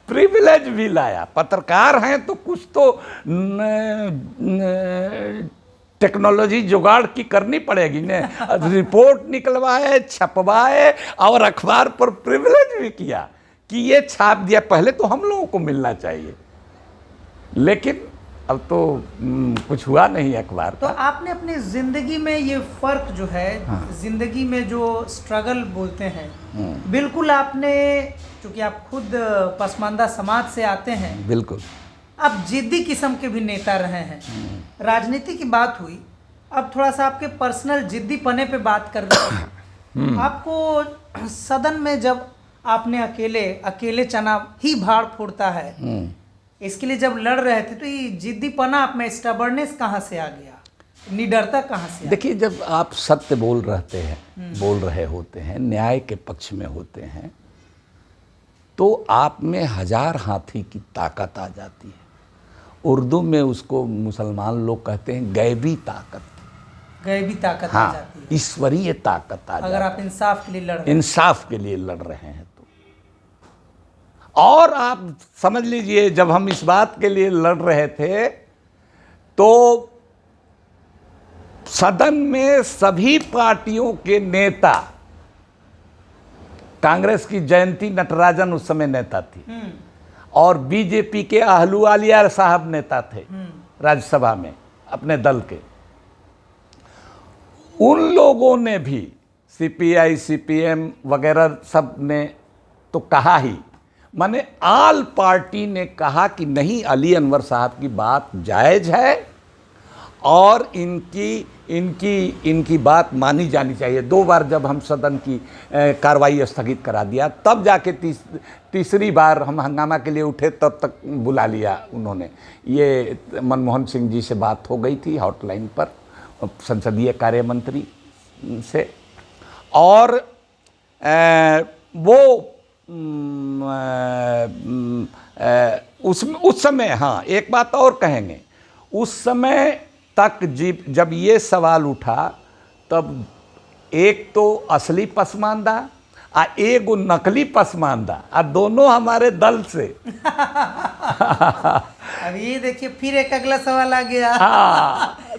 प्रिविलेज भी लाया। पत्रकार हैं तो कुछ तो टेक्नोलॉजी जुगाड़ की करनी पड़ेगी ने, रिपोर्ट निकलवाए, छपवाए और अखबार पर प्रिविलेज भी किया कि ये छाप दिया। पहले तो हम लोगों को मिलना चाहिए, लेकिन अब तो कुछ हुआ नहीं अखबार तो का। आपने अपनी जिंदगी में ये फर्क जो है, जिंदगी में जो स्ट्रगल बोलते हैं, बिल्कुल आपने, चूंकि आप खुद पसमानदा समाज से आते हैं, बिल्कुल आप जिद्दी किस्म के भी नेता रहे हैं। राजनीति की बात हुई, अब थोड़ा सा आपके पर्सनल जिद्दी पने पे बात कर रहे हैं। आपको सदन में जब आपने अकेले चना ही भाड़ फोड़ता है, इसके लिए जब लड़ रहे थे, तो ये जिद्दीपना आप में, स्टबर्नेस कहाँ से आ गया, निडरता कहाँ से आ गया? देखिए, जब आप सत्य बोल रहे होते हैं, न्याय के पक्ष में होते हैं, तो आप में 1000 हाथी की ताकत आ जाती है। उर्दू में उसको मुसलमान लोग कहते हैं गैबी ताकत आ जाती है, ईश्वरीय ताकत आ जाती है, अगर आप इंसाफ के लिए लड़ रहे हैं। और आप समझ लीजिए, जब हम इस बात के लिए लड़ रहे थे तो सदन में सभी पार्टियों के नेता, कांग्रेस की जयंती नटराजन उस समय नेता थी, और बीजेपी के अहलुवालिया साहब नेता थे राज्यसभा में अपने दल के, उन लोगों ने भी, सीपीआई सीपीएम वगैरह सब ने तो कहा ही, माने आल पार्टी ने कहा कि नहीं, अली अनवर साहब की बात जायज़ है और इनकी बात मानी जानी चाहिए। 2 बार जब हम सदन की कार्रवाई स्थगित करा दिया, तब जाके तीसरी बार हम हंगामा के लिए उठे, तब तक बुला लिया उन्होंने। ये मनमोहन सिंह जी से बात हो गई थी हॉटलाइन पर, संसदीय कार्य मंत्री से, और वो उस समय, हाँ एक बात और कहेंगे, उस समय तक जब ये सवाल उठा, तब एक तो असली पसमानदा आ एक नकली पसमानदा, आ दोनों हमारे दल से। अब ये देखिए, फिर एक अगला सवाल आ गया।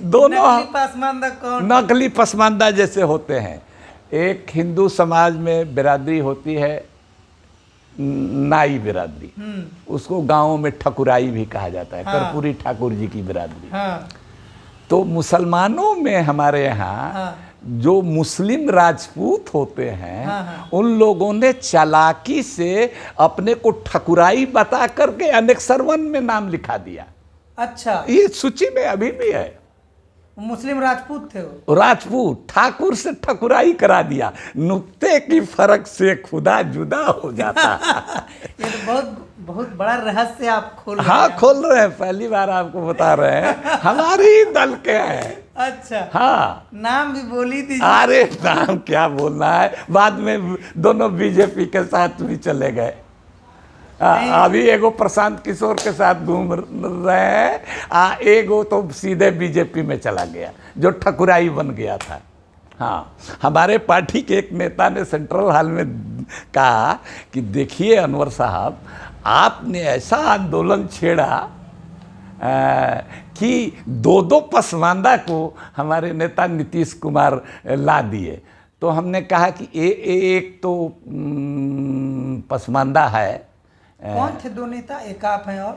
दोनों नकली पसमानदा कौन? नकली पसमानदा जैसे होते हैं, एक हिंदू समाज में बिरादरी होती है, नाई बिरादरी, उसको गांवों में ठकुराई भी कहा जाता है, कर्पूरी ठाकुर जी की बिरादरी। तो मुसलमानों में हमारे यहाँ जो मुस्लिम राजपूत होते हैं, उन लोगों ने चालाकी से अपने को ठकुराई बता करके अनेक्सर 1 में नाम लिखा दिया। अच्छा, ये सूची में अभी भी है। मुस्लिम राजपूत थे वो। राजपूत ठाकुर से ठकुराई करा दिया, नुक्ते की फर्क से खुदा जुदा हो जाता। ये तो बहुत बहुत बड़ा रहस्य आप खोल रहे हाँ हैं। खोल रहे हैं, पहली बार आपको बता रहे हैं, हमारे ही दल के हैं। अच्छा, हाँ, नाम भी बोली दीजिए। अरे नाम क्या बोलना है, बाद में दोनों बीजेपी के साथ भी चले गए। अभी एगो प्रशांत किशोर के साथ घूम रहे हैं, एगो तो सीधे बीजेपी में चला गया जो ठकुराई बन गया था। हाँ, हमारे पार्टी के एक नेता ने सेंट्रल हॉल में कहा कि देखिए अनवर साहब, आपने ऐसा आंदोलन छेड़ा कि दो पसमानदा को हमारे नेता नीतीश कुमार ला दिए। तो हमने कहा कि एक तो पसमानदा है। कौन थे दो नेता? एक आप हैं और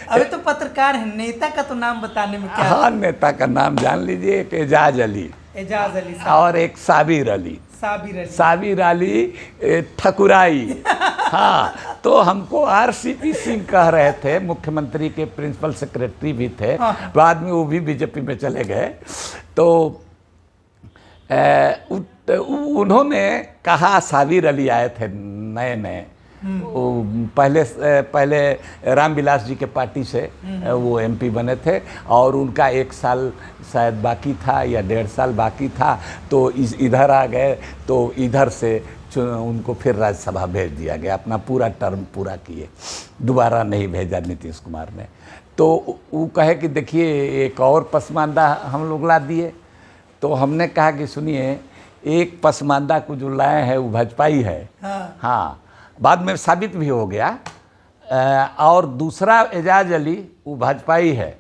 अभी तो पत्रकार हैं, नेता का तो नाम बताने में क्या? हाँ, नेता का नाम जान लीजिए, एक एजाज अली, एजाज अली साहब और एक साबिर अली। साबिर अली ठकुराई। हाँ, तो हमको आरसीपी सिंह कह रहे थे, मुख्यमंत्री के प्रिंसिपल सेक्रेटरी भी थे। हाँ। बाद में वो भी बीजेपी में चले गए। तो उन्होंने कहा, साबिर अली आए थे नए नए, वो पहले रामविलास जी के पार्टी से वो एमपी बने थे, और उनका 1 साल शायद बाकी था या 1.5 साल बाकी था, तो इधर आ गए। तो इधर से उनको फिर राज्यसभा भेज दिया गया, अपना पूरा टर्म पूरा किए, दोबारा नहीं भेजा नीतीश कुमार ने। तो वो कहे कि देखिए एक और पसमानदा हम लोग ला दिए। तो हमने कहा कि सुनिए, एक पसमानदा को जो लाए हैं वो भाजपाई है। हाँ, बाद में साबित भी हो गया। और दूसरा एजाज अली वो भाजपाई है।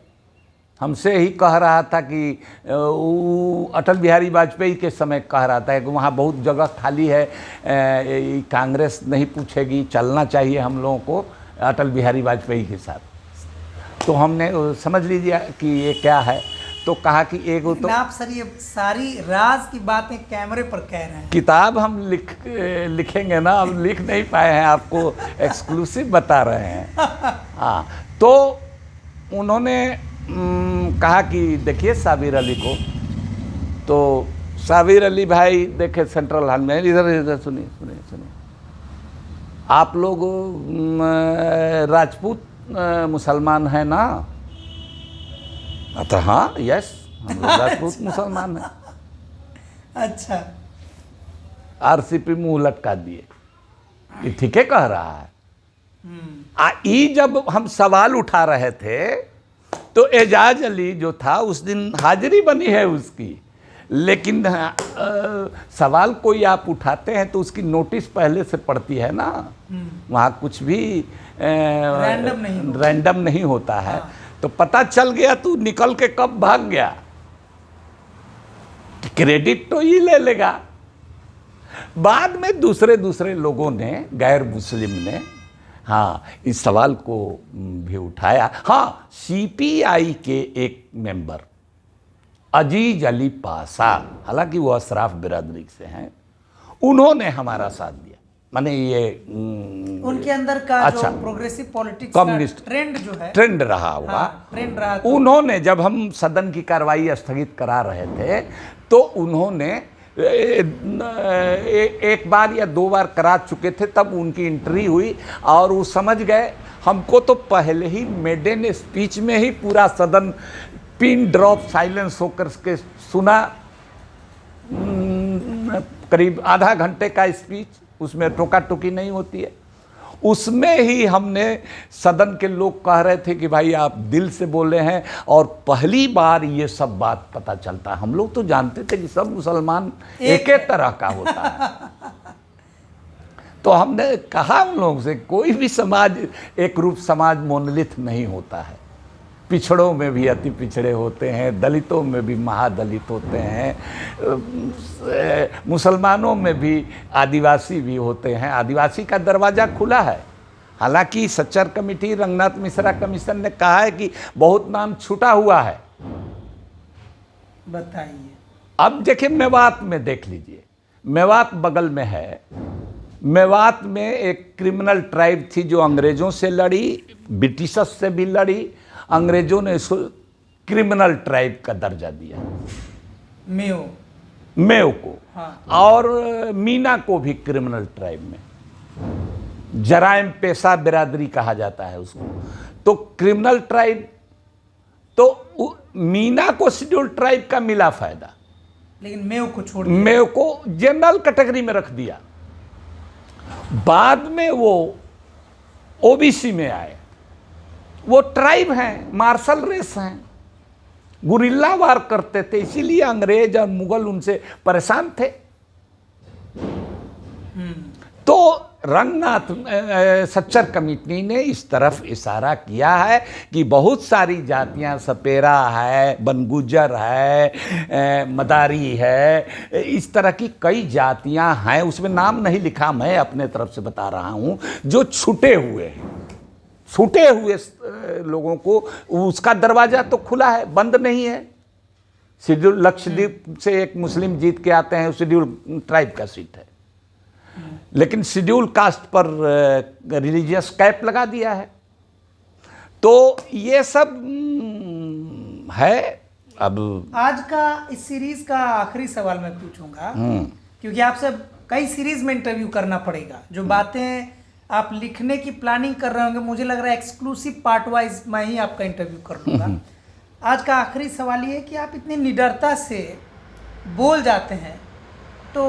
हमसे ही कह रहा था कि वो अटल बिहारी वाजपेयी के समय कह रहा था कि वहाँ बहुत जगह खाली है, कांग्रेस नहीं पूछेगी, चलना चाहिए हम लोगों को अटल बिहारी वाजपेयी के साथ। तो हमने समझ लीजिए कि ये क्या है। तो कहा कि एक तो आप सर ये सारी राज की बातें कैमरे पर कह रहे हैं। किताब हम लिखेंगे ना, अब लिख नहीं पाए हैं, आपको एक्सक्लूसिव बता रहे हैं। हाँ, तो उन्होंने कहा कि देखिए साबिर अली को। तो साबिर अली भाई देखे सेंट्रल हॉल में, इधर सुनिए, आप लोग राजपूत मुसलमान हैं ना? तो हाँ, यस, हम लोग राजपूत मुसलमान हैं। अच्छा, आरसीपी मुंह लटका दिए, ये ठीक है कह रहा है। जब हम सवाल उठा रहे थे तो एजाज अली जो था उस दिन हाजिरी बनी है उसकी, लेकिन सवाल कोई आप उठाते हैं तो उसकी नोटिस पहले से पड़ती है ना, वहाँ कुछ भी रैंडम नहीं होता है। हाँ। तो पता चल गया, तू निकल के कब भाग गया, क्रेडिट तो ही ले लेगा। बाद में दूसरे लोगों ने, गैर मुस्लिम ने, हाँ, इस सवाल को भी उठाया। हाँ, सीपीआई के एक मेंबर अजीज अली पासा, हालांकि वो अशराफ बिरादरी से हैं, उन्होंने हमारा साथ दिया। माने ये उनके अंदर का अच्छा, जो प्रोग्रेसिव पॉलिटिक्स कम्युनिस्ट ट्रेंड जो है, ट्रेंड रहा होगा। हाँ, ट्रेंड रहा। तो उन्होंने जब हम सदन की कार्रवाई स्थगित करा रहे थे तो उन्होंने एक बार या 2 बार करा चुके थे, तब उनकी एंट्री हुई और वो समझ गए। हमको तो पहले ही मेडन स्पीच में ही पूरा सदन पिन ड्रॉप साइलेंस होकर के सुना, करीब आधा घंटे का स्पीच, उसमें टोका टोकी नहीं होती है। उसमें ही हमने, सदन के लोग कह रहे थे कि भाई आप दिल से बोले हैं, और पहली बार ये सब बात पता चलता है। हम लोग तो जानते थे कि सब मुसलमान एक तरह का होता है। तो हमने कहा उन लोगों से, कोई भी समाज एक रूप समाज मोनोलिथ नहीं होता है। पिछड़ों में भी अति पिछड़े होते हैं, दलितों में भी महादलित होते हैं, मुसलमानों में भी आदिवासी भी होते हैं। आदिवासी का दरवाज़ा खुला है। हालांकि सच्चर कमेटी, रंगनाथ मिश्रा कमीशन ने कहा है कि बहुत नाम छूटा हुआ है। बताइए, अब देखिए मेवात में देख लीजिए, मेवात बगल में है। मेवात में एक क्रिमिनल ट्राइब थी जो अंग्रेज़ों से लड़ी, ब्रिटिशर्स से भी लड़ी। अंग्रेज़ों ने इसको क्रिमिनल ट्राइब का दर्जा दिया, मेयो को। हाँ। और मीना को भी क्रिमिनल ट्राइब में, जराइम पेशा बिरादरी कहा जाता है उसको। तो क्रिमिनल ट्राइब, तो मीना को शेड्यूल ट्राइब का मिला फायदा, लेकिन मेयो को छोड़ दिया। मेयो को जनरल कैटेगरी में रख दिया। बाद में वो ओबीसी में आए। वो ट्राइब हैं, मार्शल रेस हैं, गुरिल्ला वार करते थे, इसीलिए अंग्रेज और मुगल उनसे परेशान थे। तो रंगनाथ सच्चर कमेटी ने इस तरफ इशारा किया है कि बहुत सारी जातियां, सपेरा है, बनगुजर है, मदारी है, इस तरह की कई जातियां हैं, उसमें नाम नहीं लिखा, मैं अपने तरफ से बता रहा हूं, जो छूटे हुए हैं। छूटे हुए लोगों को उसका दरवाजा तो खुला है, बंद नहीं है। शेड्यूल लक्षद्वीप से एक मुस्लिम जीत के आते हैं, शेड्यूल ट्राइब का सीट है, लेकिन शेड्यूल कास्ट पर रिलीजियस कैप लगा दिया है। तो ये सब है। अब आज का इस सीरीज का आखिरी सवाल मैं पूछूंगा, क्योंकि आपसे कई सीरीज में इंटरव्यू करना पड़ेगा। जो बातें आप लिखने की प्लानिंग कर रहे होंगे, मुझे लग रहा है एक्सक्लूसिव पार्ट वाइज मैं ही आपका इंटरव्यू कर लूँगा। आज का आखिरी सवाल ये है कि आप इतनी निडरता से बोल जाते हैं, तो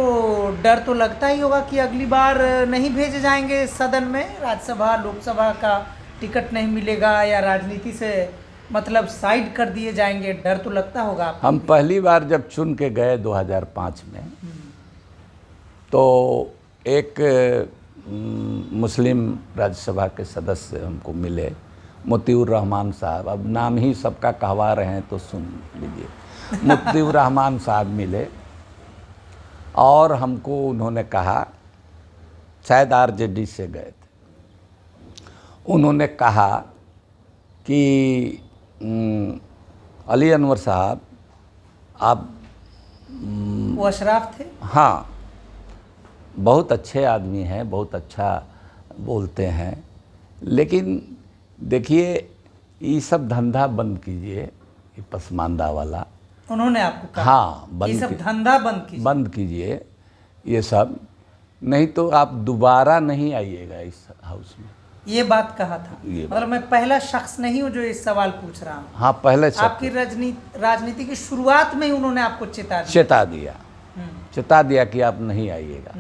डर तो लगता ही होगा कि अगली बार नहीं भेजे जाएंगे सदन में, राज्यसभा लोकसभा का टिकट नहीं मिलेगा, या राजनीति से मतलब साइड कर दिए जाएंगे। डर तो लगता होगा आपको। हम पहली बार जब चुन के गए 2005 में, तो एक मुस्लिम राज्यसभा के सदस्य हमको मिले, मोतीउर रहमान साहब। अब नाम ही सबका कहवा रहे हैं तो सुन लीजिए। मोतीउर रहमान साहब मिले और हमको उन्होंने कहा, शायद आरजेडी से गए थे, उन्होंने कहा कि अली अनवर साहब, आप वो अशराफ थे? हाँ, बहुत अच्छे आदमी हैं, बहुत अच्छा बोलते हैं, लेकिन देखिए ये सब धंधा बंद कीजिए, ये पसमानदा वाला। उन्होंने आपको कहा? हाँ, ये सब धंधा बंद कीजिए, ये सब, नहीं तो आप दोबारा नहीं आइएगा इस हाउस में। ये बात कहा था? मतलब मैं पहला शख्स नहीं हूँ जो इस सवाल पूछ रहा हूँ। हाँ, पहले आपकी राजनीति की शुरुआत में ही उन्होंने आपको चेता दिया कि आप नहीं आइएगा।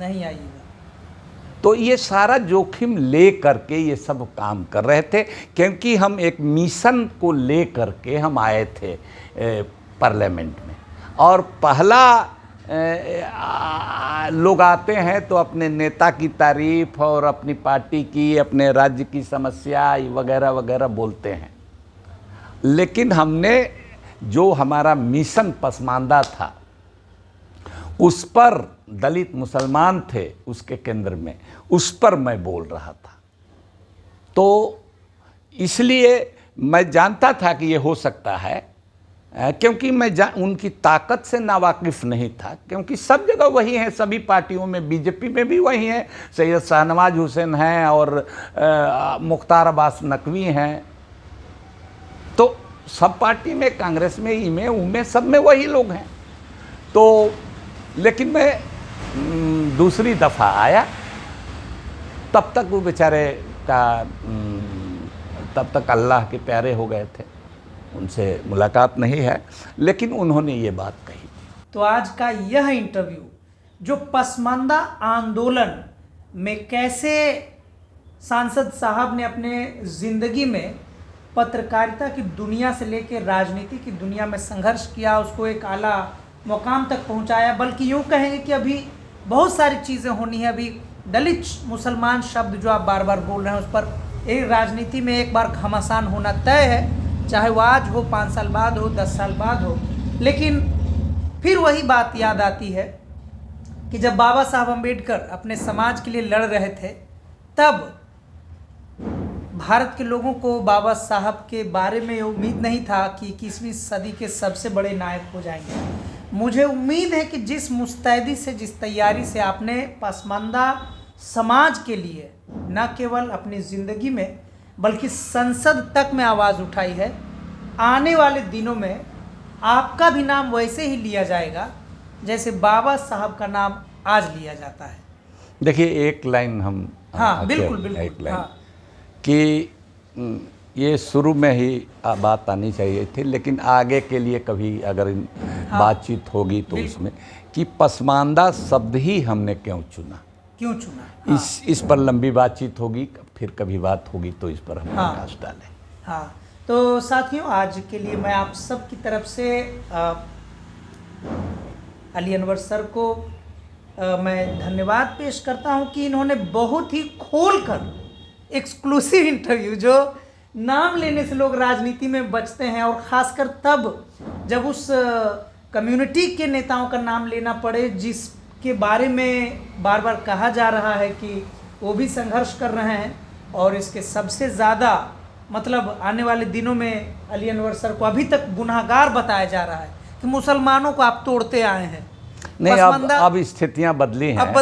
तो ये सारा जोखिम ले करके ये सब काम कर रहे थे, क्योंकि हम एक मिशन को ले करके हम आए थे पार्लियामेंट में। और पहला लोग आते हैं तो अपने नेता की तारीफ और अपनी पार्टी की, अपने राज्य की समस्या वगैरह वगैरह बोलते हैं, लेकिन हमने जो हमारा मिशन पसमानदा था, उस पर दलित मुसलमान थे उसके केंद्र में, उस पर मैं बोल रहा था। तो इसलिए मैं जानता था कि ये हो सकता है, क्योंकि मैं उनकी ताकत से नावाकिफ़ नहीं था, क्योंकि सब जगह वही हैं, सभी पार्टियों में, बीजेपी में भी वही हैं, सैयद शाहनवाज हुसैन हैं और मुख्तार अब्बास नकवी हैं। तो सब पार्टी में, कांग्रेस में, इमें उमें, सब में वही लोग हैं। तो लेकिन मैं दूसरी दफ़ा आया, तब तक वो बेचारे का तब तक अल्लाह के प्यारे हो गए थे, उनसे मुलाकात नहीं है, लेकिन उन्होंने ये बात कही। तो आज का यह इंटरव्यू जो पसमानदा आंदोलन में कैसे सांसद साहब ने अपने ज़िंदगी में पत्रकारिता की दुनिया से लेकर राजनीति की दुनिया में संघर्ष किया, उसको एक आला मुकाम तक पहुंचाया, बल्कि यूँ कहेंगे कि अभी बहुत सारी चीज़ें होनी है। अभी दलित मुसलमान शब्द जो आप बार बार बोल रहे हैं, उस पर एक राजनीति में एक बार घमासान होना तय है, चाहे वो आज हो, 5 साल बाद हो, 10 साल बाद हो। लेकिन फिर वही बात याद आती है कि जब बाबा साहब अम्बेडकर अपने समाज के लिए लड़ रहे थे, तब भारत के लोगों को बाबा साहब के बारे में उम्मीद नहीं था कि 21वीं सदी के सबसे बड़े नायक हो जाएंगे। मुझे उम्मीद है कि जिस मुस्तैदी से, जिस तैयारी से आपने पसमानदा समाज के लिए न केवल अपनी ज़िंदगी में बल्कि संसद तक में आवाज़ उठाई है, आने वाले दिनों में आपका भी नाम वैसे ही लिया जाएगा जैसे बाबा साहब का नाम आज लिया जाता है? देखिए, एक लाइन हम हाँ, बिल्कुल एक बिल्कुल। लाइन हाँ, कि ये शुरू में ही बात आनी चाहिए थी, लेकिन आगे के लिए कभी अगर बातचीत होगी तो उसमें कि पसमानदा शब्द ही हमने क्यों चुना, क्यों चुना? इस पर लंबी बातचीत होगी, फिर कभी बात होगी तो इस पर हम प्रकाश डालें। हाँ, तो साथियों, आज के लिए मैं आप सब की तरफ से अली अनवर सर को मैं धन्यवाद पेश करता हूं कि इन्होंने बहुत ही खोलकर एक्सक्लूसिव इंटरव्यू, जो नाम लेने से लोग राजनीति में बचते हैं और ख़ासकर तब जब उस कम्युनिटी के नेताओं का नाम लेना पड़े जिसके बारे में बार बार कहा जा रहा है कि वो भी संघर्ष कर रहे हैं, और इसके सबसे ज़्यादा मतलब आने वाले दिनों में अली अनवर सर को अभी तक गुनाहगार बताया जा रहा है कि मुसलमानों को आप तोड़ते आए हैं। नहीं, अब स्थितियां बदली हैं, अब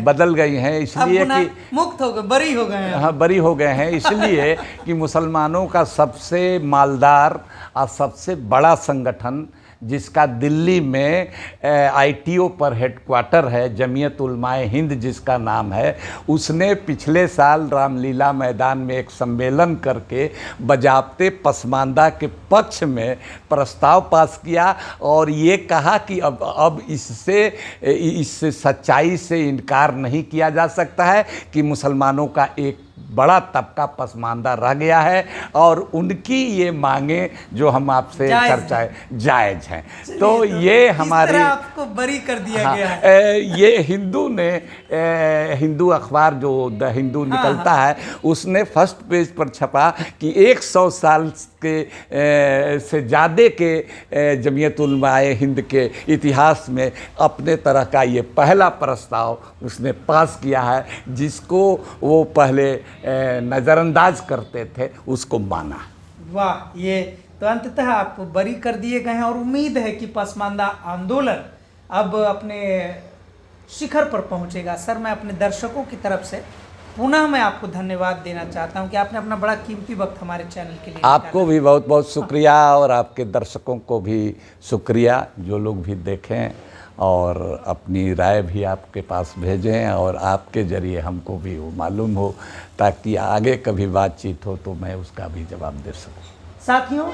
बदल गई हैं इसलिए कि मुक्त हो गए, बरी हो गए हैं। हाँ, बरी हो गए हैं इसलिए कि मुसलमानों का सबसे मालदार और सबसे बड़ा संगठन, जिसका दिल्ली में ITO पर हेडक्वार्टर है, जमीयत उलमाए हिंद जिसका नाम है, उसने पिछले साल रामलीला मैदान में एक सम्मेलन करके बजाबते पसमानदा के पक्ष में प्रस्ताव पास किया और ये कहा कि अब इससे सच्चाई से इनकार नहीं किया जा सकता है कि मुसलमानों का एक बड़ा तबका पसमानदा रह गया है और उनकी ये मांगे जो हम आपसे चर्चा जायज़ हैं। तो ये हमारी आपको बरी कर दिया गया है। ये हिंदू ने हिंदू अखबार जो द हिंदू निकलता है, उसने फर्स्ट पेज पर छपा कि 100 साल के से ज़्यादा के जमीयत उलमाए हिंद के इतिहास में अपने तरह का ये पहला प्रस्ताव उसने पास किया है, जिसको वो पहले नज़रअंदाज करते थे उसको माना। वाह, ये तो अंततः आप बरी कर दिए गए हैं और उम्मीद है कि पसमानदा आंदोलन अब अपने शिखर पर पहुंचेगा। सर, मैं अपने दर्शकों की तरफ से पुनः मैं आपको धन्यवाद देना चाहता हूं कि आपने अपना बड़ा कीमती वक्त हमारे चैनल के लिए। आपको भी बहुत बहुत शुक्रिया और आपके दर्शकों को भी शुक्रिया, जो लोग भी देखें और अपनी राय भी आपके पास भेजें और आपके ज़रिए हमको भी वो मालूम हो, ताकि आगे कभी बातचीत हो तो मैं उसका भी जवाब दे सकूं। साथियों,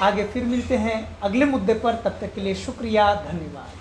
आगे फिर मिलते हैं अगले मुद्दे पर, तब तक के लिए शुक्रिया, धन्यवाद।